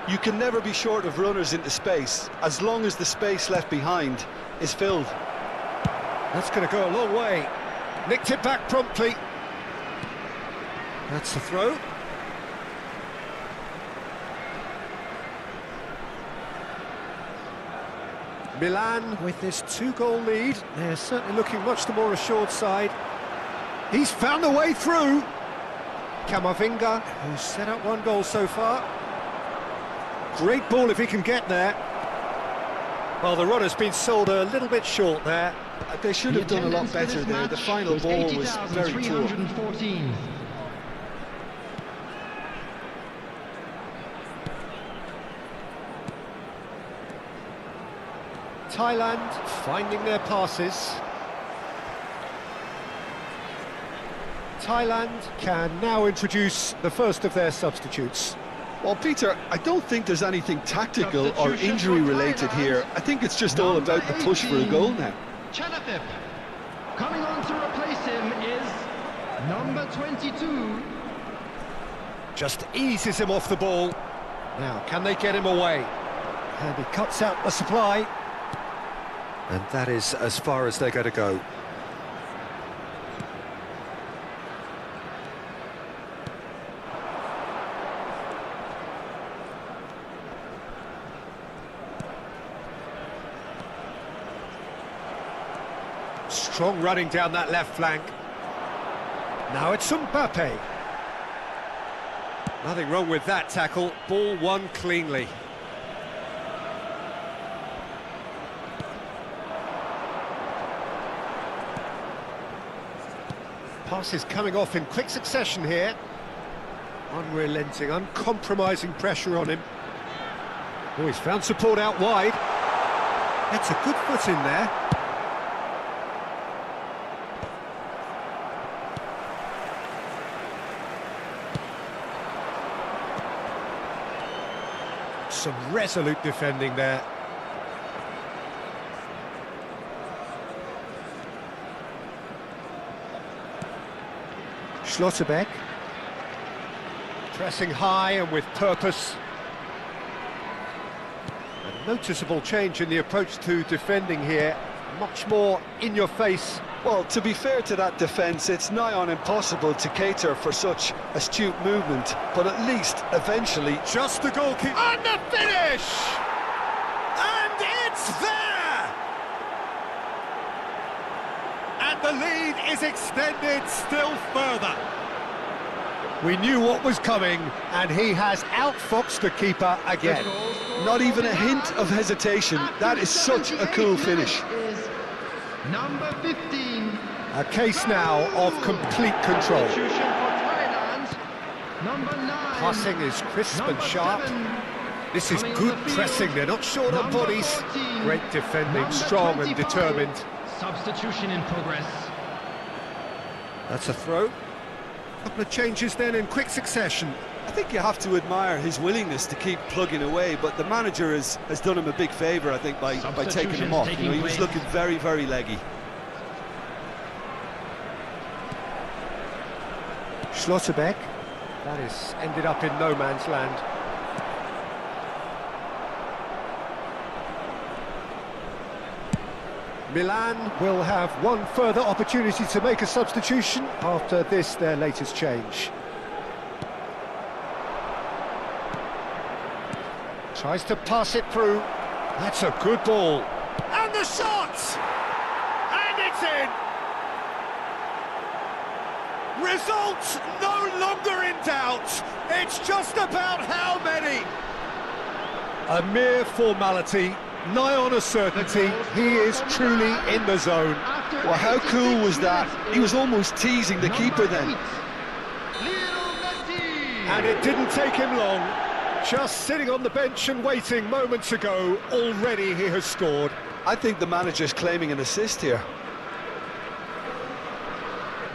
Speaker 2: You can never be short of runners into space, as long as the space left behind is filled.
Speaker 1: That's going to go a long way. Nicked it back promptly. That's the throw. Milan with this 2-goal lead. They're certainly looking much the more assured side. He's found the way through. Camavinga, who's set up 1 goal so far. Great ball if he can get there. Well, the runner's been sold a little bit short there.
Speaker 2: They should have done a lot better there. The final ball was very poor.
Speaker 1: Thailand finding their passes. Thailand can now introduce the first of their substitutes.
Speaker 4: Well, Peter, I don't think there's anything tactical or injury-related here. I think it's just all about the push for a goal now.
Speaker 5: Chanatip. Coming on to replace him is number 22.
Speaker 1: Just eases him off the ball. Now, can they get him away? And he cuts out the supply. And that is as far as they're going to go. Strong running down that left flank. Now it's Mbappe. Nothing wrong with that tackle. Ball won cleanly. Passes coming off in quick succession here. Unrelenting, uncompromising pressure on him. Oh, he's found support out wide. That's a good foot in there. Some resolute defending there. Schlotterbeck. Pressing high and with purpose. A noticeable change in the approach to defending here. Much more in your face.
Speaker 2: Well, to be fair to that defence, it's nigh on impossible to cater for such astute movement, but at least, eventually...
Speaker 1: Just the goalkeeper. And the finish! And it's there! And the lead is extended still further. We knew what was coming, and he has outfoxed the keeper again.
Speaker 2: Not even a hint of hesitation. That is such a cool finish.
Speaker 5: Number 15.
Speaker 1: A case now of complete control.
Speaker 5: Substitution for Thailand. Number 9.
Speaker 1: Passing is crisp and
Speaker 5: Number
Speaker 1: sharp.
Speaker 5: 7.
Speaker 1: This is
Speaker 5: Coming
Speaker 1: good
Speaker 5: on the field.
Speaker 1: pressing, they're not short on
Speaker 5: Number
Speaker 1: bodies.
Speaker 5: 14.
Speaker 1: Great defending,
Speaker 5: Number
Speaker 1: strong and
Speaker 5: 25.
Speaker 1: determined.
Speaker 5: Substitution in progress.
Speaker 1: That's a throw. Couple of changes then in quick succession.
Speaker 2: I think you have to admire his willingness to keep plugging away, but the manager has done him a big favour, I think, by taking him off. You know, he was looking very, very leggy.
Speaker 1: Schlotterbeck. That is ended up in no man's land. Milan will have one further opportunity to make a substitution after this, their latest change. Tries to pass it through. That's a good ball. And the shot! And it's in! Results no longer in doubt. It's just about how many. A mere formality, nigh on a certainty. He is truly in the zone.
Speaker 2: Well, how cool was that? He was almost teasing the keeper then.
Speaker 1: And it didn't take him long. Just sitting on the bench and waiting moments ago, already he has scored.
Speaker 2: I think the manager's claiming an assist here.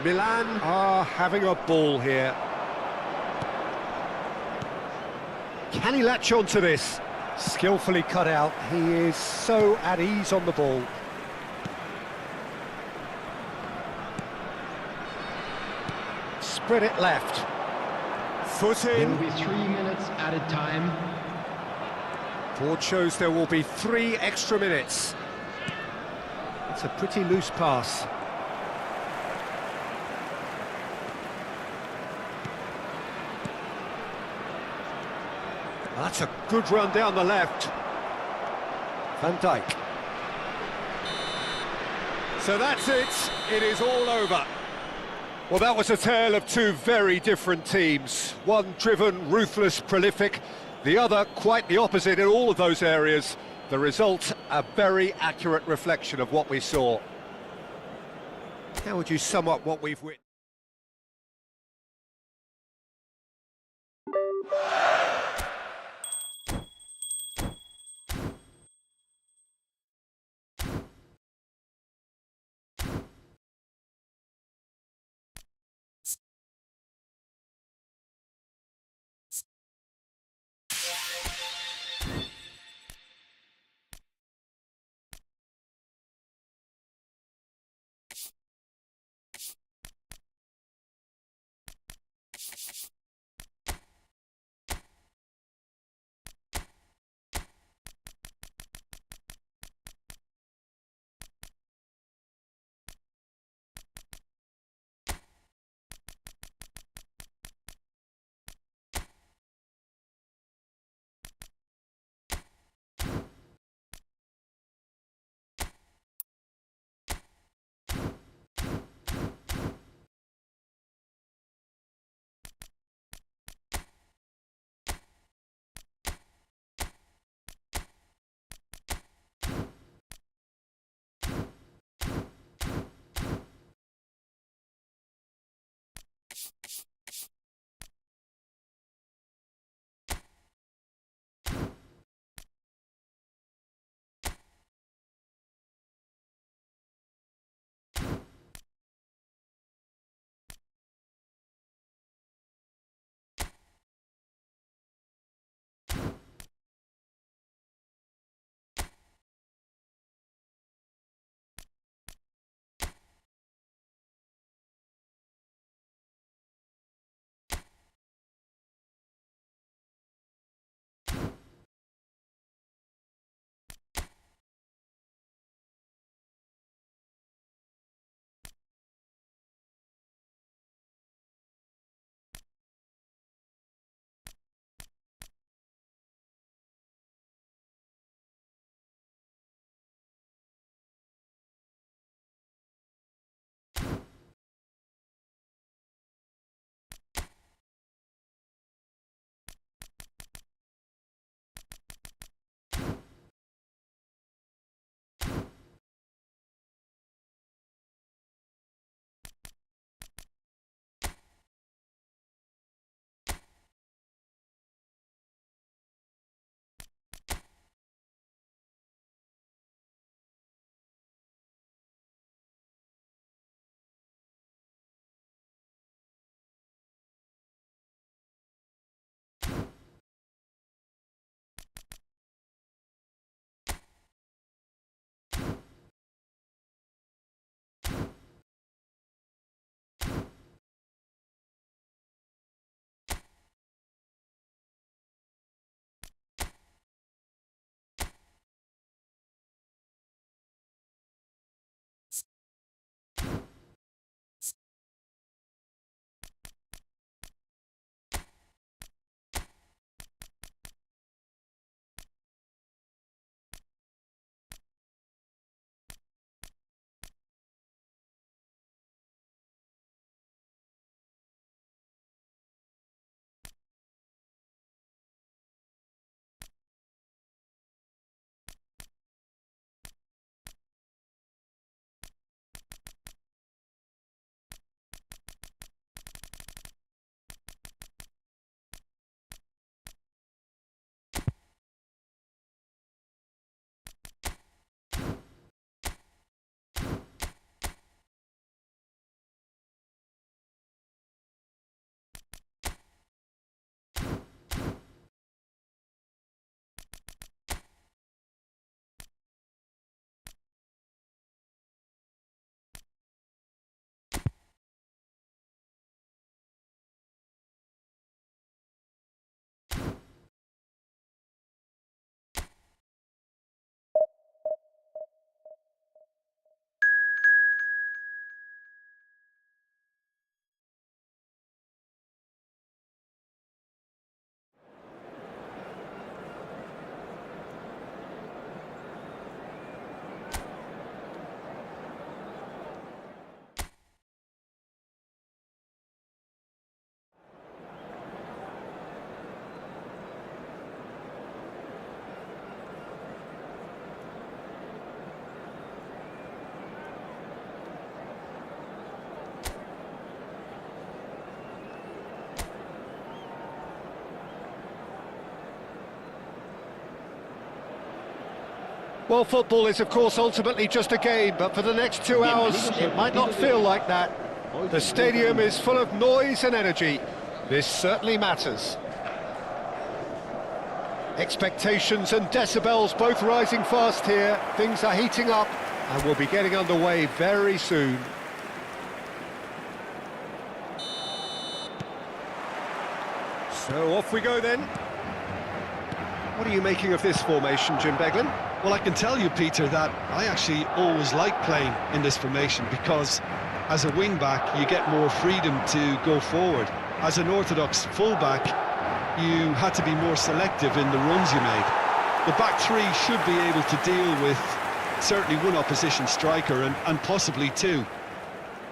Speaker 1: Milan are having a ball here. Can he latch on to this? Skillfully cut out. He is so at ease on the ball. Spread it left. Foot
Speaker 5: There
Speaker 1: in.
Speaker 5: will be 3 minutes added time.
Speaker 1: Board shows there will be 3 extra minutes. It's a pretty loose pass. That's a good run down the left. Van Dijk. So that's it. It is all over. Well, that was a tale of two very different teams. One driven, ruthless, prolific. The other quite the opposite in all of those areas. The result, a very accurate reflection of what we saw. How would you sum up what we've witnessed? Well, football is, of course, ultimately just a game, but for the next 2 hours, it might not feel like that. The stadium is full of noise and energy. This certainly matters. Expectations and decibels both rising fast here. Things are heating up, and we'll be getting underway very soon. So off we go then. What are you making of this formation, Jim Beglin?
Speaker 4: Well, I can tell you, Peter, that I actually always like playing in this formation because as a wing-back, you get more freedom to go forward. As an orthodox full-back, you had to be more selective in the runs you made. The back three should be able to deal with certainly one opposition striker and possibly two.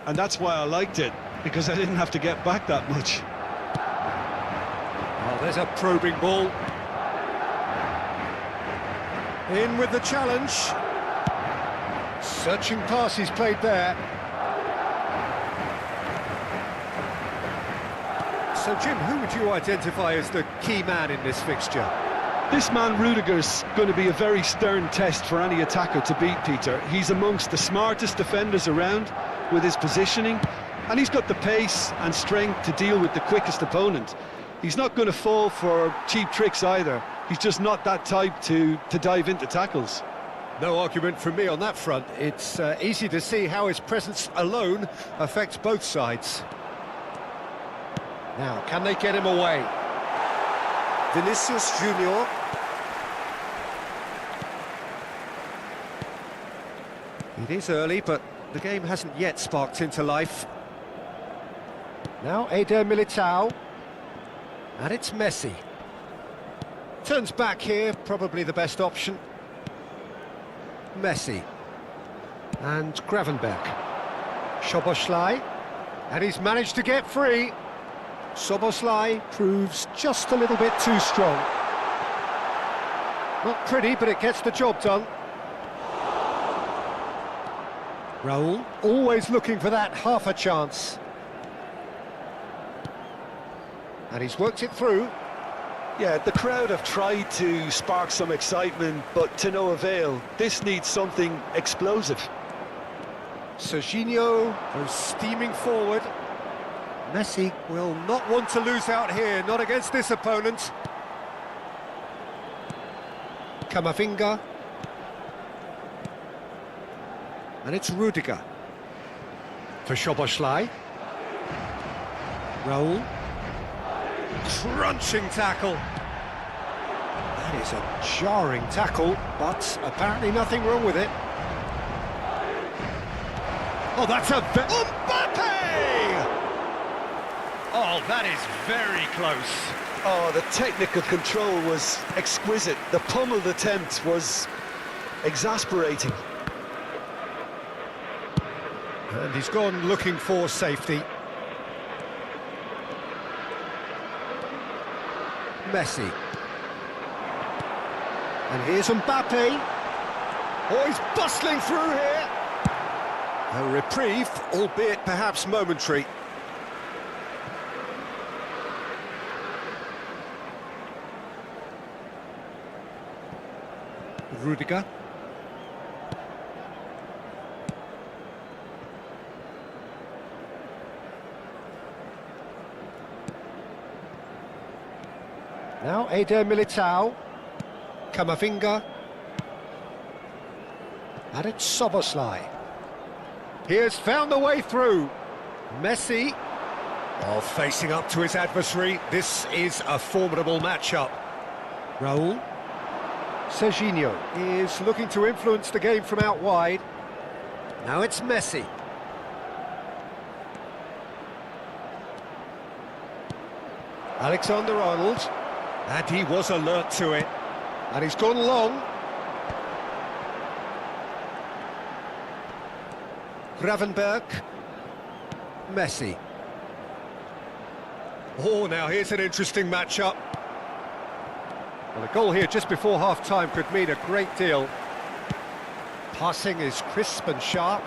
Speaker 4: And that's why I liked it, because I didn't have to get back that much.
Speaker 1: Oh, there's a probing ball. In with the challenge. Searching pass he's played there. So, Jim, who would you identify as the key man in this fixture?
Speaker 4: This man, Rudiger's going to be a very stern test for any attacker to beat, Peter. He's amongst the smartest defenders around with his positioning, and he's got the pace and strength to deal with the quickest opponent. He's not going to fall for cheap tricks either. He's just not that type to dive into tackles.
Speaker 1: No argument from me on that front. It's easy to see how his presence alone affects both sides. Now, can they get him away? Vinicius Junior. It is early, but the game hasn't yet sparked into life. Now Eder Militao. And it's Messi. Turns back here, probably the best option. Messi. And Gravenberg. Szoboszlai. And he's managed to get free. Szoboszlai proves just a little bit too strong. Not pretty, but it gets the job done. Raul, always looking for that half a chance. And he's worked it through.
Speaker 2: Yeah, the crowd have tried to spark some excitement, but to no avail. This needs something explosive.
Speaker 1: Serginho goes steaming forward. Messi will not want to lose out here, not against this opponent. Camavinga. And it's Rudiger. For Szoboszlai. Raul. Crunching tackle. That is a jarring tackle, but apparently nothing wrong with it. Oh, that's a... Mbappe! Oh, that is very close.
Speaker 2: Oh, the technical control was exquisite. The pummeled attempt was exasperating.
Speaker 1: And he's gone looking for safety. Messi. And here's Mbappe. Oh, he's bustling through here. A reprieve, albeit perhaps momentary. Rudiger. Now Eder Militao. Camavinga. And it's Szoboszlai. He has found the way through. Messi. Oh, facing up to his adversary. This is a formidable matchup. Raul. Serginho is looking to influence the game from out wide. Now it's Messi. Alexander-Arnold. And he was alert to it. And he's gone long. Gravenberg. Messi. Oh, now here's an interesting matchup. Well, a goal here just before half-time could mean a great deal. Passing is crisp and sharp.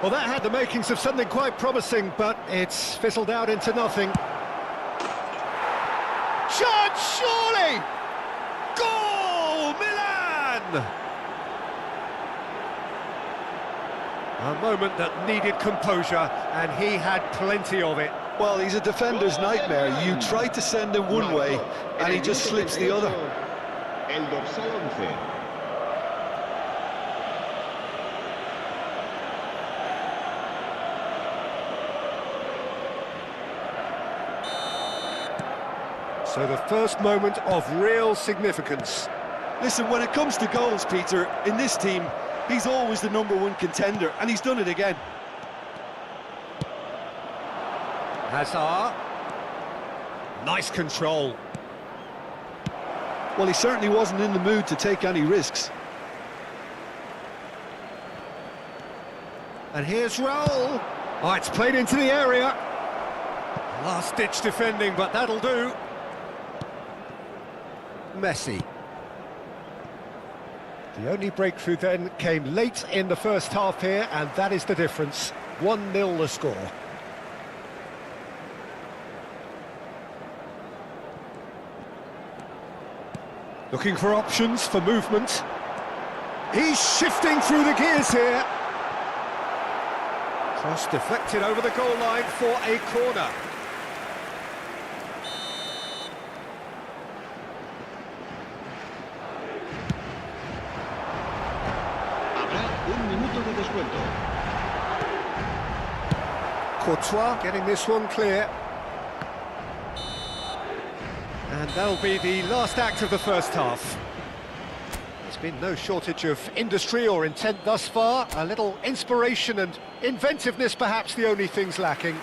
Speaker 1: Well, that had the makings of something quite promising, but it's fizzled out into nothing. Chance, surely! Goal, Milan! A moment that needed composure, and he had plenty of it.
Speaker 2: Well, he's a defender's nightmare. You try to send him one way, and he just slips the other.
Speaker 3: El dorsal 11.
Speaker 1: So the first moment of real significance.
Speaker 2: Listen, when it comes to goals, Peter, in this team, he's always the #1 contender, and he's done it again.
Speaker 1: Hazard. Nice control.
Speaker 2: Well, he certainly wasn't in the mood to take any risks.
Speaker 1: And here's Raul. Oh, it's played into the area. Last-ditch defending, but that'll do. Messi. The only breakthrough then came late in the first half here, and that is the difference. 1-0 the score. Looking for options for movement. He's shifting through the gears here. Cross deflected over the goal line for a corner.
Speaker 3: Habrá un minuto de descuento.
Speaker 1: Courtois getting this one clear. And that'll be the last act of the first half. There's been no shortage of industry or intent thus far. A little inspiration and inventiveness, perhaps the only things lacking.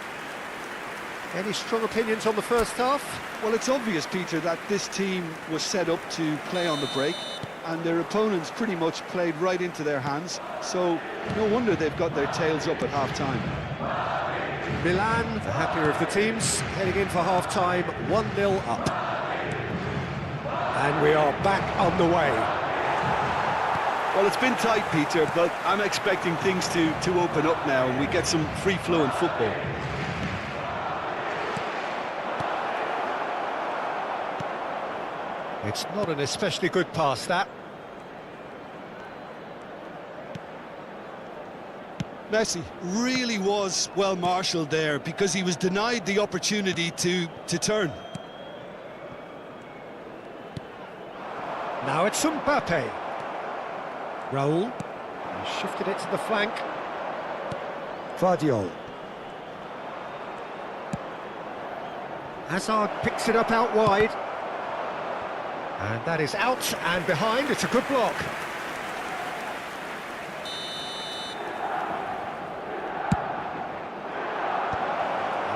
Speaker 1: Any strong opinions on the first half?
Speaker 2: Well, it's obvious, Peter, that this team was set up to play on the break, and their opponents pretty much played right into their hands, so no wonder they've got their tails up at half-time.
Speaker 1: Milan, the happier of the teams, heading in for half-time, 1-0 up. And we are back on the way.
Speaker 2: Well, it's been tight, Peter, but I'm expecting things to open up now and we get some free-flowing football.
Speaker 1: It's not an especially good pass, that.
Speaker 4: Messi really was well marshalled there because he was denied the opportunity to turn.
Speaker 1: Now it's Mbappe. Raul. He shifted it to the flank. Vardiol. Hazard picks it up out wide. And that is out and behind. It's a good block.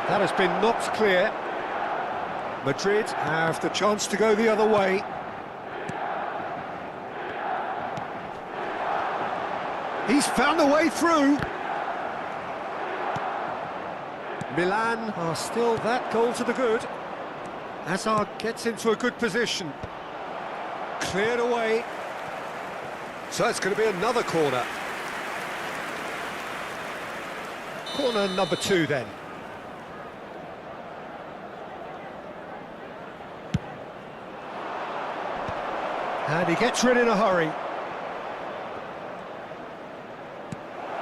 Speaker 1: That has been knocked clear. Madrid have the chance to go the other way. He's found a way through. Milan are still that goal to the good. Hazard gets into a good position. Cleared away. So it's going to be another corner. Corner number 2 then. And he gets rid in a hurry.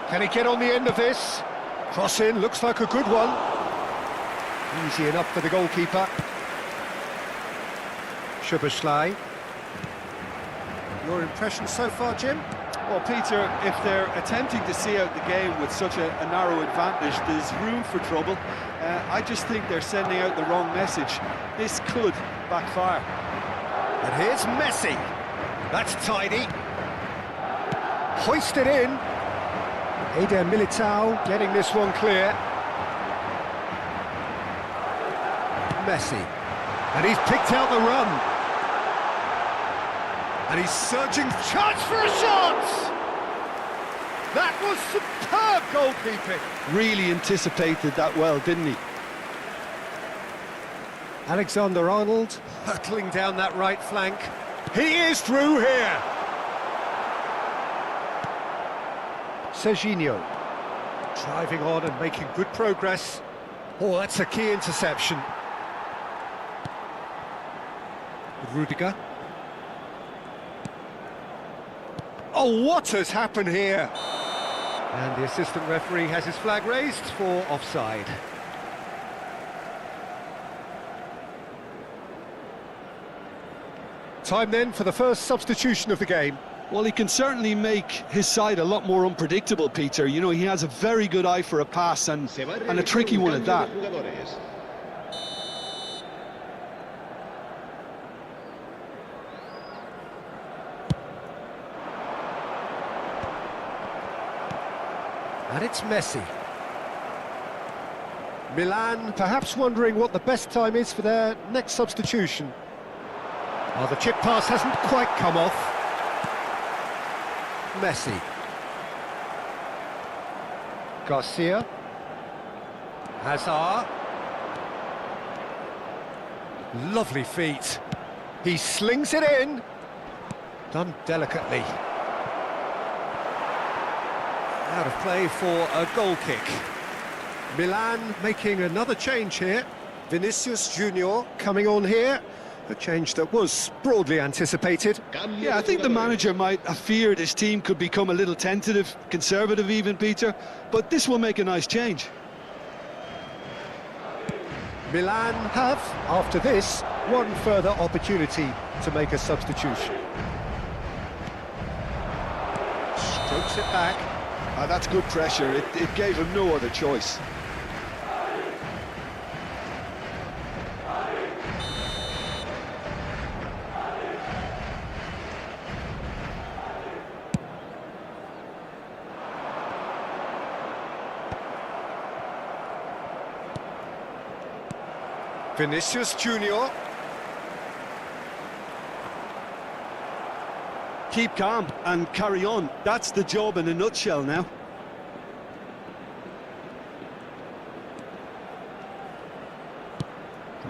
Speaker 1: Can he get on the end of this? Cross in, looks like a good one. Easy enough for the goalkeeper. Szoboszlai. Your impression so far, Jim?
Speaker 2: Well, Peter, if they're attempting to see out the game with such a narrow advantage, there's room for trouble. I just think they're sending out the wrong message. This could backfire.
Speaker 1: And here's Messi. That's tidy. Hoisted in. Eder Militao getting this one clear. Messi. And he's picked out the run. And he's surging. Chance for a shot! That was superb goalkeeping.
Speaker 2: Really anticipated that well, didn't he?
Speaker 1: Alexander-Arnold hurtling down that right flank. He is through here. Serginho driving on and making good progress. Oh, that's a key interception. Rudiger. Oh, what has happened here? And the assistant referee has his flag raised for offside. Time then for the first substitution of the game.
Speaker 4: Well, he can certainly make his side a lot more unpredictable, Peter. You know, he has a very good eye for a pass and a tricky one at that.
Speaker 1: And it's Messi. Milan perhaps wondering what the best time is for their next substitution. Oh, the chip pass hasn't quite come off. Messi. Garcia. Hazard. Lovely feet. He slings it in. Done delicately. Out of play for a goal kick. Milan making another change here. Vinicius Junior coming on here. A change that was broadly anticipated.
Speaker 4: Yeah, I think the manager might have feared his team could become a little tentative, conservative even, Peter, but this will make a nice change.
Speaker 1: Milan have, after this, one further opportunity to make a substitution. Strokes it back.
Speaker 4: That's good pressure. It gave him no other choice.
Speaker 1: Vinicius Junior.
Speaker 4: Keep calm and carry on. That's the job in a nutshell now.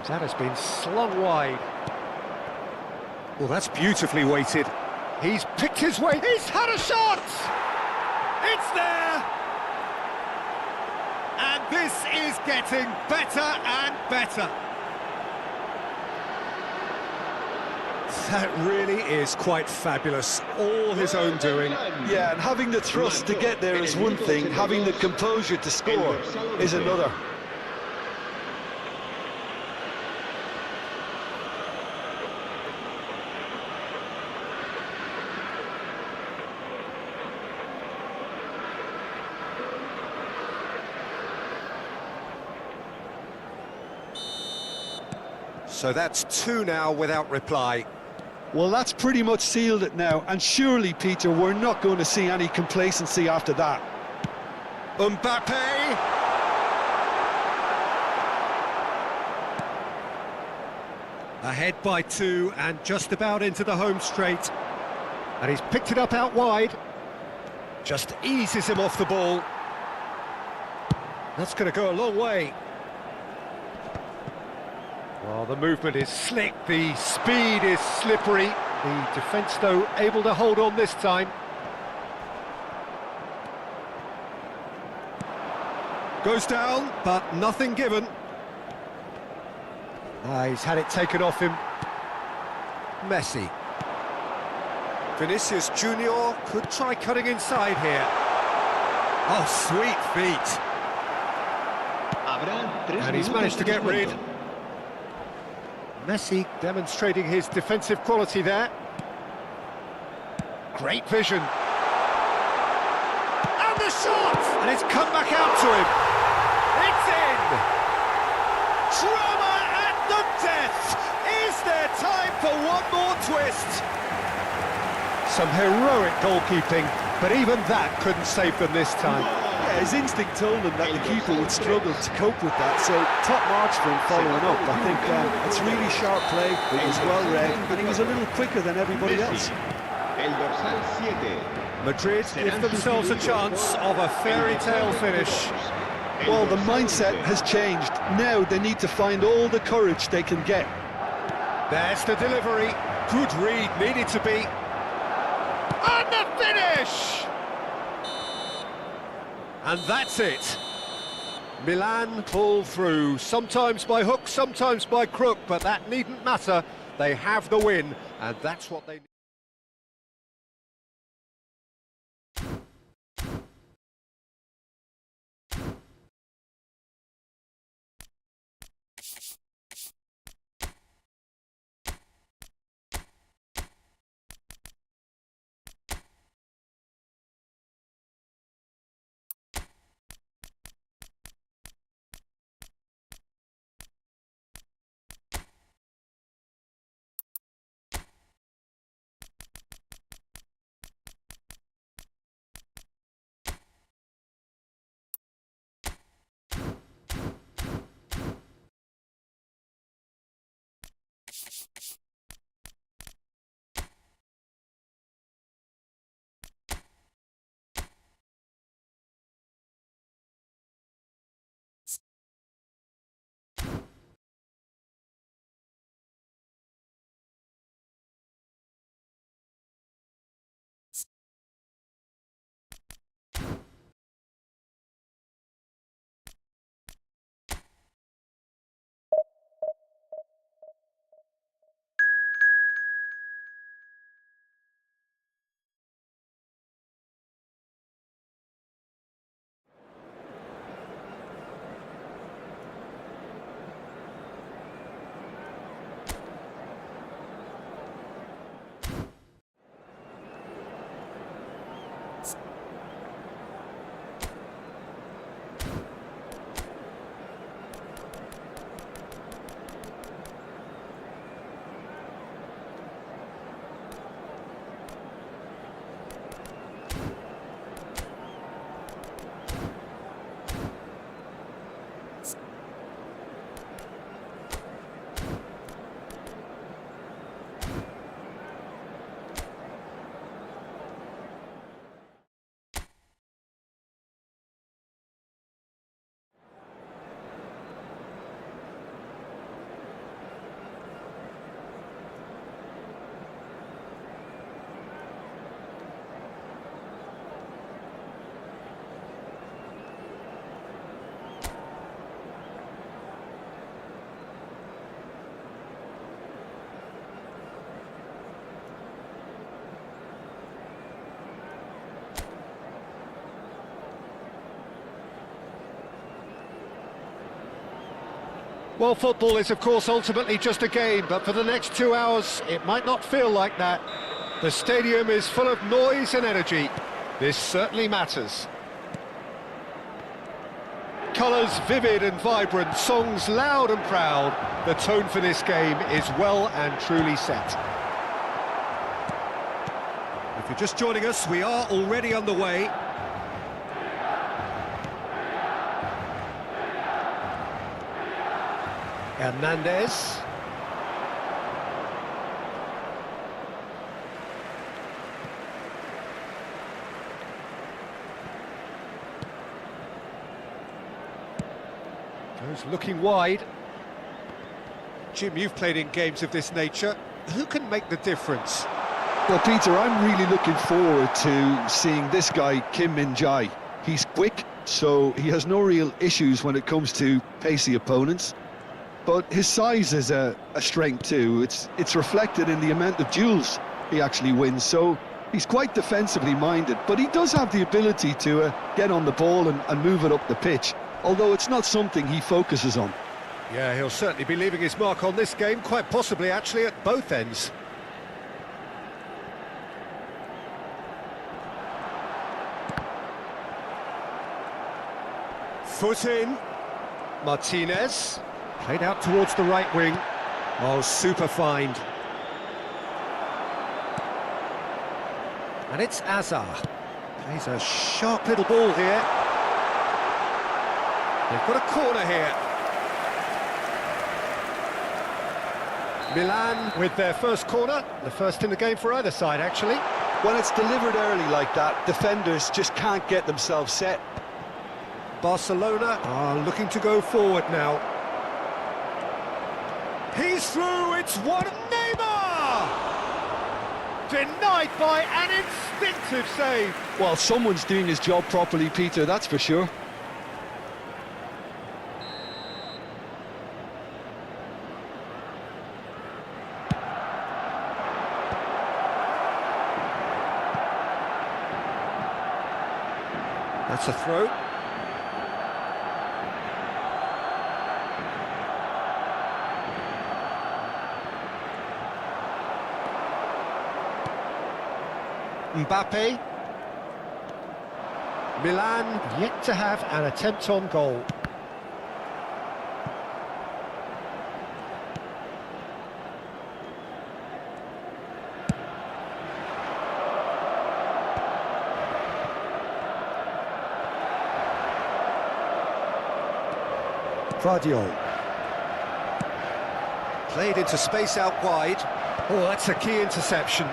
Speaker 1: That has been slung wide. Well, that's beautifully weighted. He's picked his way. He's had a shot! It's there! And this is getting better and better. That really is quite fabulous. All his own doing.
Speaker 4: Yeah, and having the thrust to get there is one thing, having the composure to score is another.
Speaker 1: So that's two now without reply.
Speaker 4: Well, that's pretty much sealed it now, and surely, Peter, we're not going to see any complacency after that.
Speaker 1: Mbappe! Ahead by two and just about into the home straight. And he's picked it up out wide. Just eases him off the ball. That's going to go a long way. Well, the movement is slick, the speed is slippery. The defence, though, able to hold on this time. Goes down, but nothing given. He's had it taken off him. Messi. Vinicius Junior could try cutting inside here. Oh, sweet feet. And he's managed to get rid. Messi demonstrating his defensive quality there. Great vision. And the shot! And it's come back out to him. It's in! Drama at the death! Is there time for one more twist? Some heroic goalkeeping, but even that couldn't save them this time.
Speaker 4: Yeah, his instinct told him that the keeper would struggle to cope with that, so top marks for him following up. I think it's really sharp play, it was well read, and he was a little quicker than everybody else.
Speaker 1: Madrid give themselves a chance of a fairy tale finish.
Speaker 4: Well, the mindset has changed. Now they need to find all the courage they can get.
Speaker 1: There's the delivery. Good read, needed to be. And the finish! And that's it. Milan pull through, sometimes by hook, sometimes by crook, but that needn't matter. They have the win, and that's what they need. Well, football is, of course, ultimately just a game, but for the next 2 hours, it might not feel like that. The stadium is full of noise and energy. This certainly matters. Colours vivid and vibrant, songs loud and proud. The tone for this game is well and truly set. If you're just joining us, we are already underway. Hernandez. Goes looking wide. Jim, you've played in games of this nature. Who can make the difference?
Speaker 4: Well, Peter, I'm really looking forward to seeing this guy, Kim Min-jae. He's quick, so he has no real issues when it comes to pacey opponents. But his size is a strength too. It's reflected in the amount of duels he actually wins. So he's quite defensively minded, but he does have the ability to get on the ball and move it up the pitch, although it's not something he focuses on.
Speaker 1: Yeah, he'll certainly be leaving his mark on this game, quite possibly actually at both ends. Foot in. Martinez. Played out towards the right wing. Oh, super find. And it's Azar. Plays a sharp little ball here. They've got a corner here. Milan with their first corner. The first in the game for either side, actually.
Speaker 2: When it's delivered early like that, defenders just can't get themselves set.
Speaker 1: Barcelona are looking to go forward now. He's through, it's one Neymar! Denied by an instinctive save.
Speaker 4: Well, someone's doing his job properly, Peter, that's for sure.
Speaker 1: That's a throw. Mbappe. Milan yet to have an attempt on goal. Vardiol. Played into space out wide. Oh, that's a key interception.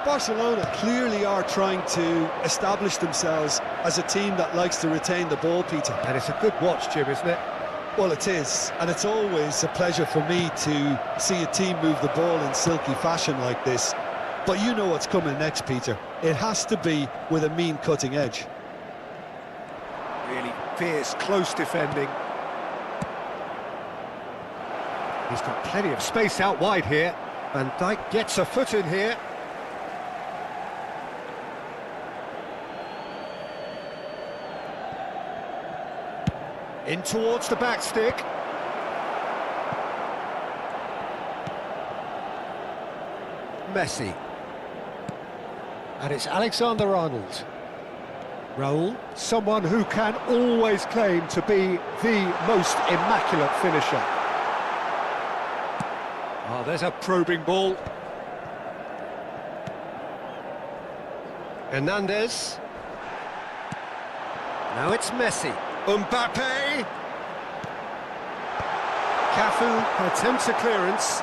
Speaker 2: Barcelona clearly are trying to establish themselves as a team that likes to retain the ball, Peter.
Speaker 1: And it's a good watch, Jim, isn't it?
Speaker 2: Well, it is, and it's always a pleasure for me to see a team move the ball in silky fashion like this. But you know what's coming next, Peter. It has to be with a mean cutting edge.
Speaker 1: Really fierce, close defending. He's got plenty of space out wide here. Van Dijk gets a foot in here. In towards the back stick. Messi. And it's Alexander-Arnold. Raul, someone who can always claim to be the most immaculate finisher. Oh, there's a probing ball. Hernandez. Now it's Messi. Mbappe. Cafu attempts a clearance.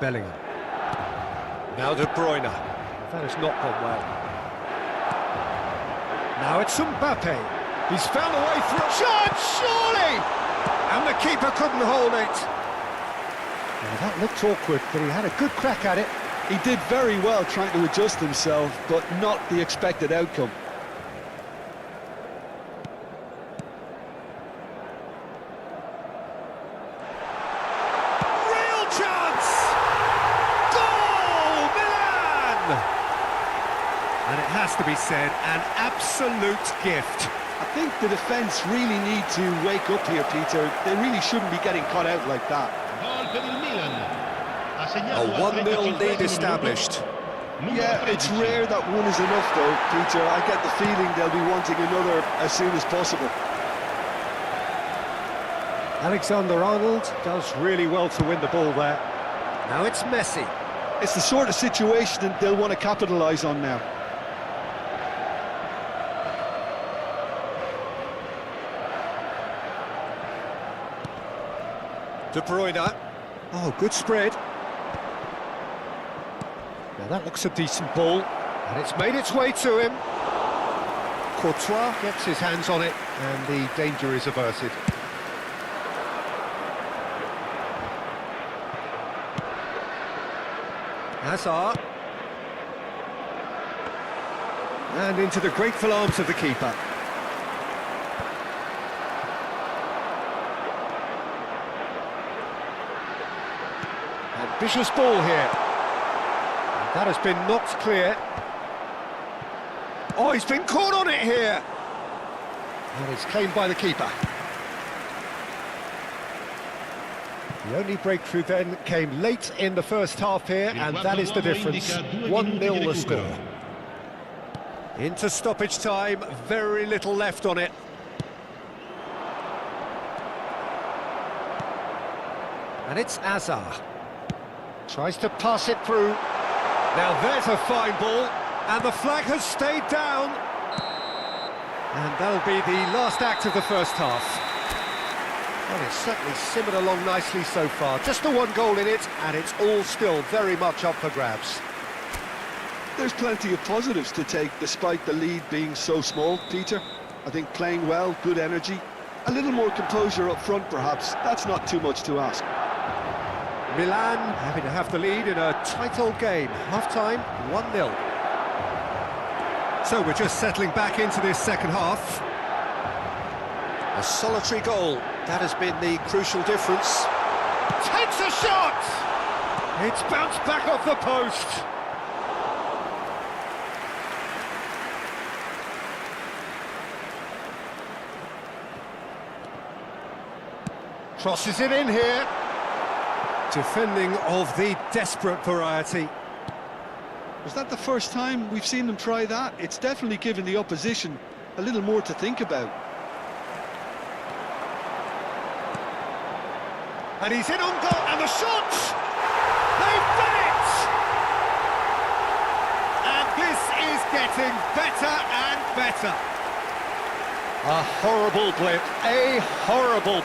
Speaker 1: Bellingham. Now De Bruyne. That has not gone well. Now it's Mbappe. He's found a way through. Shot, surely! And the keeper couldn't hold it. Now, that looked awkward, but he had a good crack at it.
Speaker 2: He did very well trying to adjust himself, but not the expected outcome.
Speaker 1: Real chance! Goal! Milan! And it has to be said, an absolute gift.
Speaker 2: I think the defence really need to wake up here, Peter. They really shouldn't be getting caught out like that.
Speaker 3: Gol per il Milan. Ha
Speaker 1: A
Speaker 3: segnato al
Speaker 1: 1-0 lead
Speaker 3: 35esimo
Speaker 1: established.
Speaker 3: minuto.
Speaker 2: Yeah, it's
Speaker 3: 13.
Speaker 2: rare that one is enough though, Peter. I get the feeling they'll be wanting another as soon as possible.
Speaker 1: Alexander-Arnold does really well to win the ball there. Now it's Messi.
Speaker 2: It's the sort of situation that they'll want to capitalise on now.
Speaker 1: De Bruyne. Oh, good spread. Now that looks a decent ball, and it's made its way to him. Courtois gets his hands on it, and the danger is averted. Hazard. And into the grateful arms of the keeper. Ambitious ball here. And that has been knocked clear. Oh, he's been caught on it here. And it's claimed by the keeper. The only breakthrough then came late in the first half here, and that is the difference. 1-0 the score. Into stoppage time, very little left on it. And it's Hazard. Tries to pass it through. Now there's a fine ball, and the flag has stayed down. And that'll be the last act of the first half. Well, it's certainly simmered along nicely so far. Just the one goal in it, and it's all still very much up for grabs.
Speaker 2: There's plenty of positives to take despite the lead being so small, Peter. I think playing well, good energy, a little more composure up front perhaps. That's not too much to ask.
Speaker 1: Milan having to have the lead in a title game. Half-time, 1-0. So we're just settling back into this second half. A solitary goal, that has been the crucial difference. Takes a shot! It's bounced back off the post. Crosses it in here. Defending of the desperate variety.
Speaker 2: Was that the first time we've seen them try that? It's definitely given the opposition a little more to think about.
Speaker 1: And he's in on goal, and the shot! They've done it! And this is getting better and better. A horrible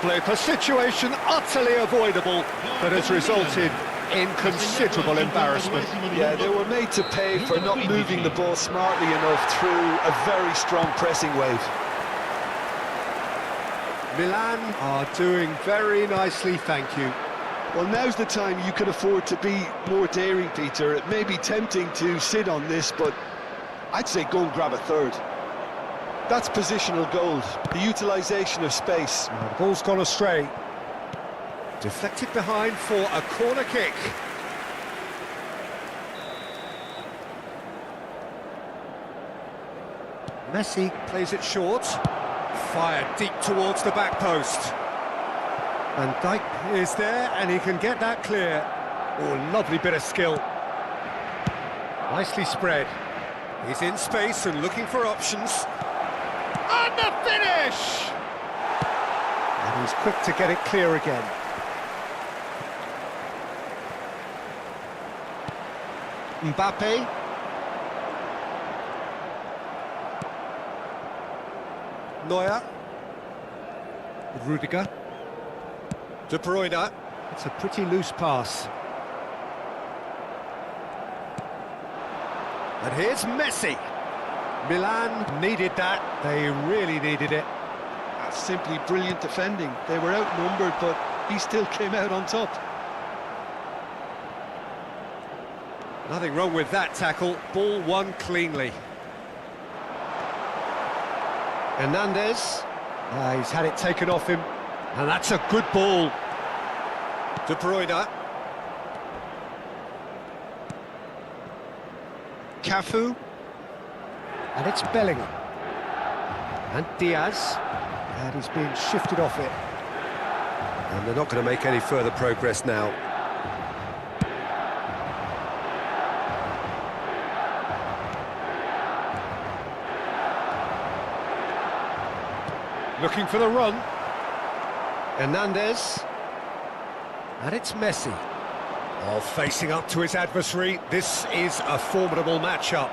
Speaker 1: blip, a situation utterly avoidable that has resulted in considerable embarrassment.
Speaker 2: Yeah, they were made to pay for not moving the ball smartly enough through a very strong pressing wave.
Speaker 1: Milan are doing very nicely, thank you.
Speaker 2: Well, now's the time you can afford to be more daring, Peter. It may be tempting to sit on this, but I'd say go and grab a third. That's positional gold, the utilisation of space.
Speaker 1: The ball's gone astray. Deflected behind for a corner kick. Messi plays it short. Fired deep towards the back post. Van Dijk is there and he can get that clear. Oh, lovely bit of skill. Nicely spread. He's in space and looking for options. And the finish! And he's quick to get it clear again. Mbappe. Neuer. Rudiger. De Bruyne. It's a pretty loose pass. And here's Messi. Milan needed that. They really needed it.
Speaker 2: That's simply brilliant defending. They were outnumbered, but he still came out on top.
Speaker 1: Nothing wrong with that tackle. Ball won cleanly. Hernandez. He's had it taken off him. And that's a good ball. De Bruyne. Cafu. And it's Bellingham. And Diaz. And he's being shifted off it. And they're not going to make any further progress now. Looking for the run. Hernandez. And it's Messi. Oh, facing up to his adversary. This is a formidable matchup.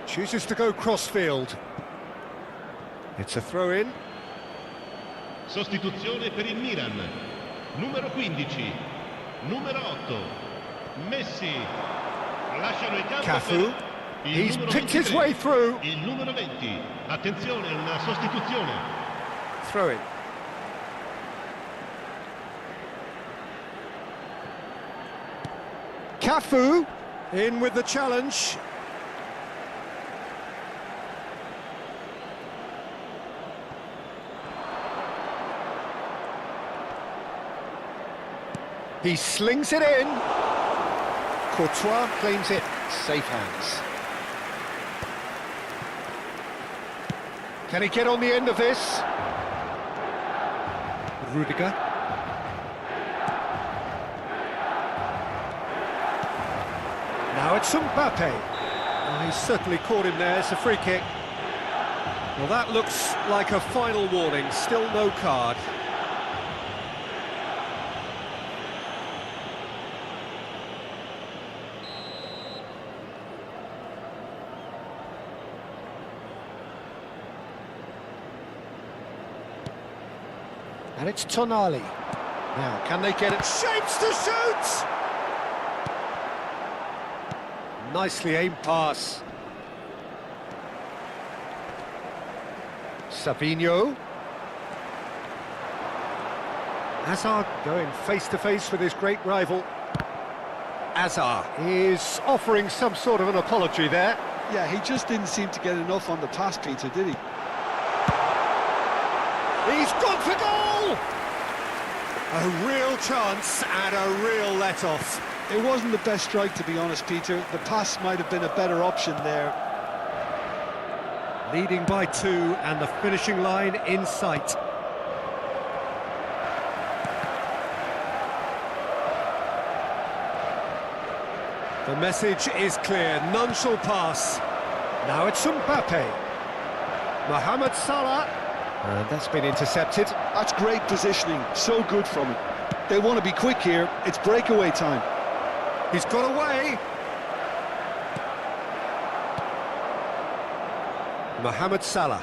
Speaker 1: Chooses to go cross-field. It's a throw-in.
Speaker 3: Sostituzione per il Milan. Numero 15. Numero 8. Messi. Lasciano il campo.
Speaker 1: Cafu. He's picked his way through.
Speaker 3: Il numero 20. Attenzione, una sostituzione.
Speaker 1: Throw-in. Cafu in with the challenge. He slings it in. Courtois claims it. Safe hands. Can he get on the end of this? Rudiger. Now it's Mbappe. Oh, he's certainly caught him there. It's a free kick. Well, that looks like a final warning. Still no card. And it's Tonali. Now, can they get it? Shapes to shoot! Nicely aimed pass. Savinho. Hazard going face-to-face with his great rival. Hazard is offering some sort of an apology there.
Speaker 2: Yeah, he just didn't seem to get enough on the pass, Peter, did he?
Speaker 1: He's gone for goal! A real chance and a real let-off.
Speaker 2: It wasn't the best strike, to be honest, Peter. The pass might have been a better option there.
Speaker 1: Leading by 2 and the finishing line in sight. The message is clear, none shall pass. Now it's Mbappe. Mohamed Salah. And that's been intercepted.
Speaker 2: That's great positioning, so good from him. They want to be quick here, it's breakaway time.
Speaker 1: He's got away. Mohamed Salah.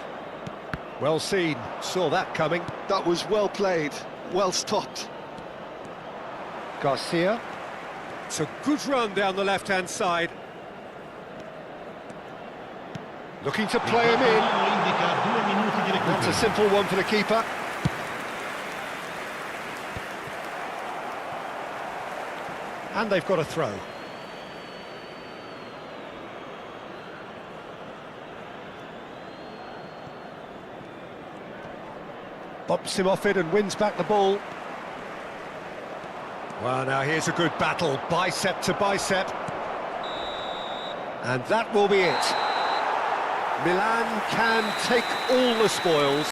Speaker 1: Well seen, saw that coming.
Speaker 2: That was well played, well stopped.
Speaker 1: Garcia. It's a good run down the left-hand side. Looking to play him in.
Speaker 3: Indica 2 minuti di
Speaker 1: That's a
Speaker 3: recupero.
Speaker 1: simple one for the keeper. And they've got a throw. Bumps him off it and wins back the ball. Well, now here's a good battle, bicep to bicep. And that will be it. Milan can take all the spoils.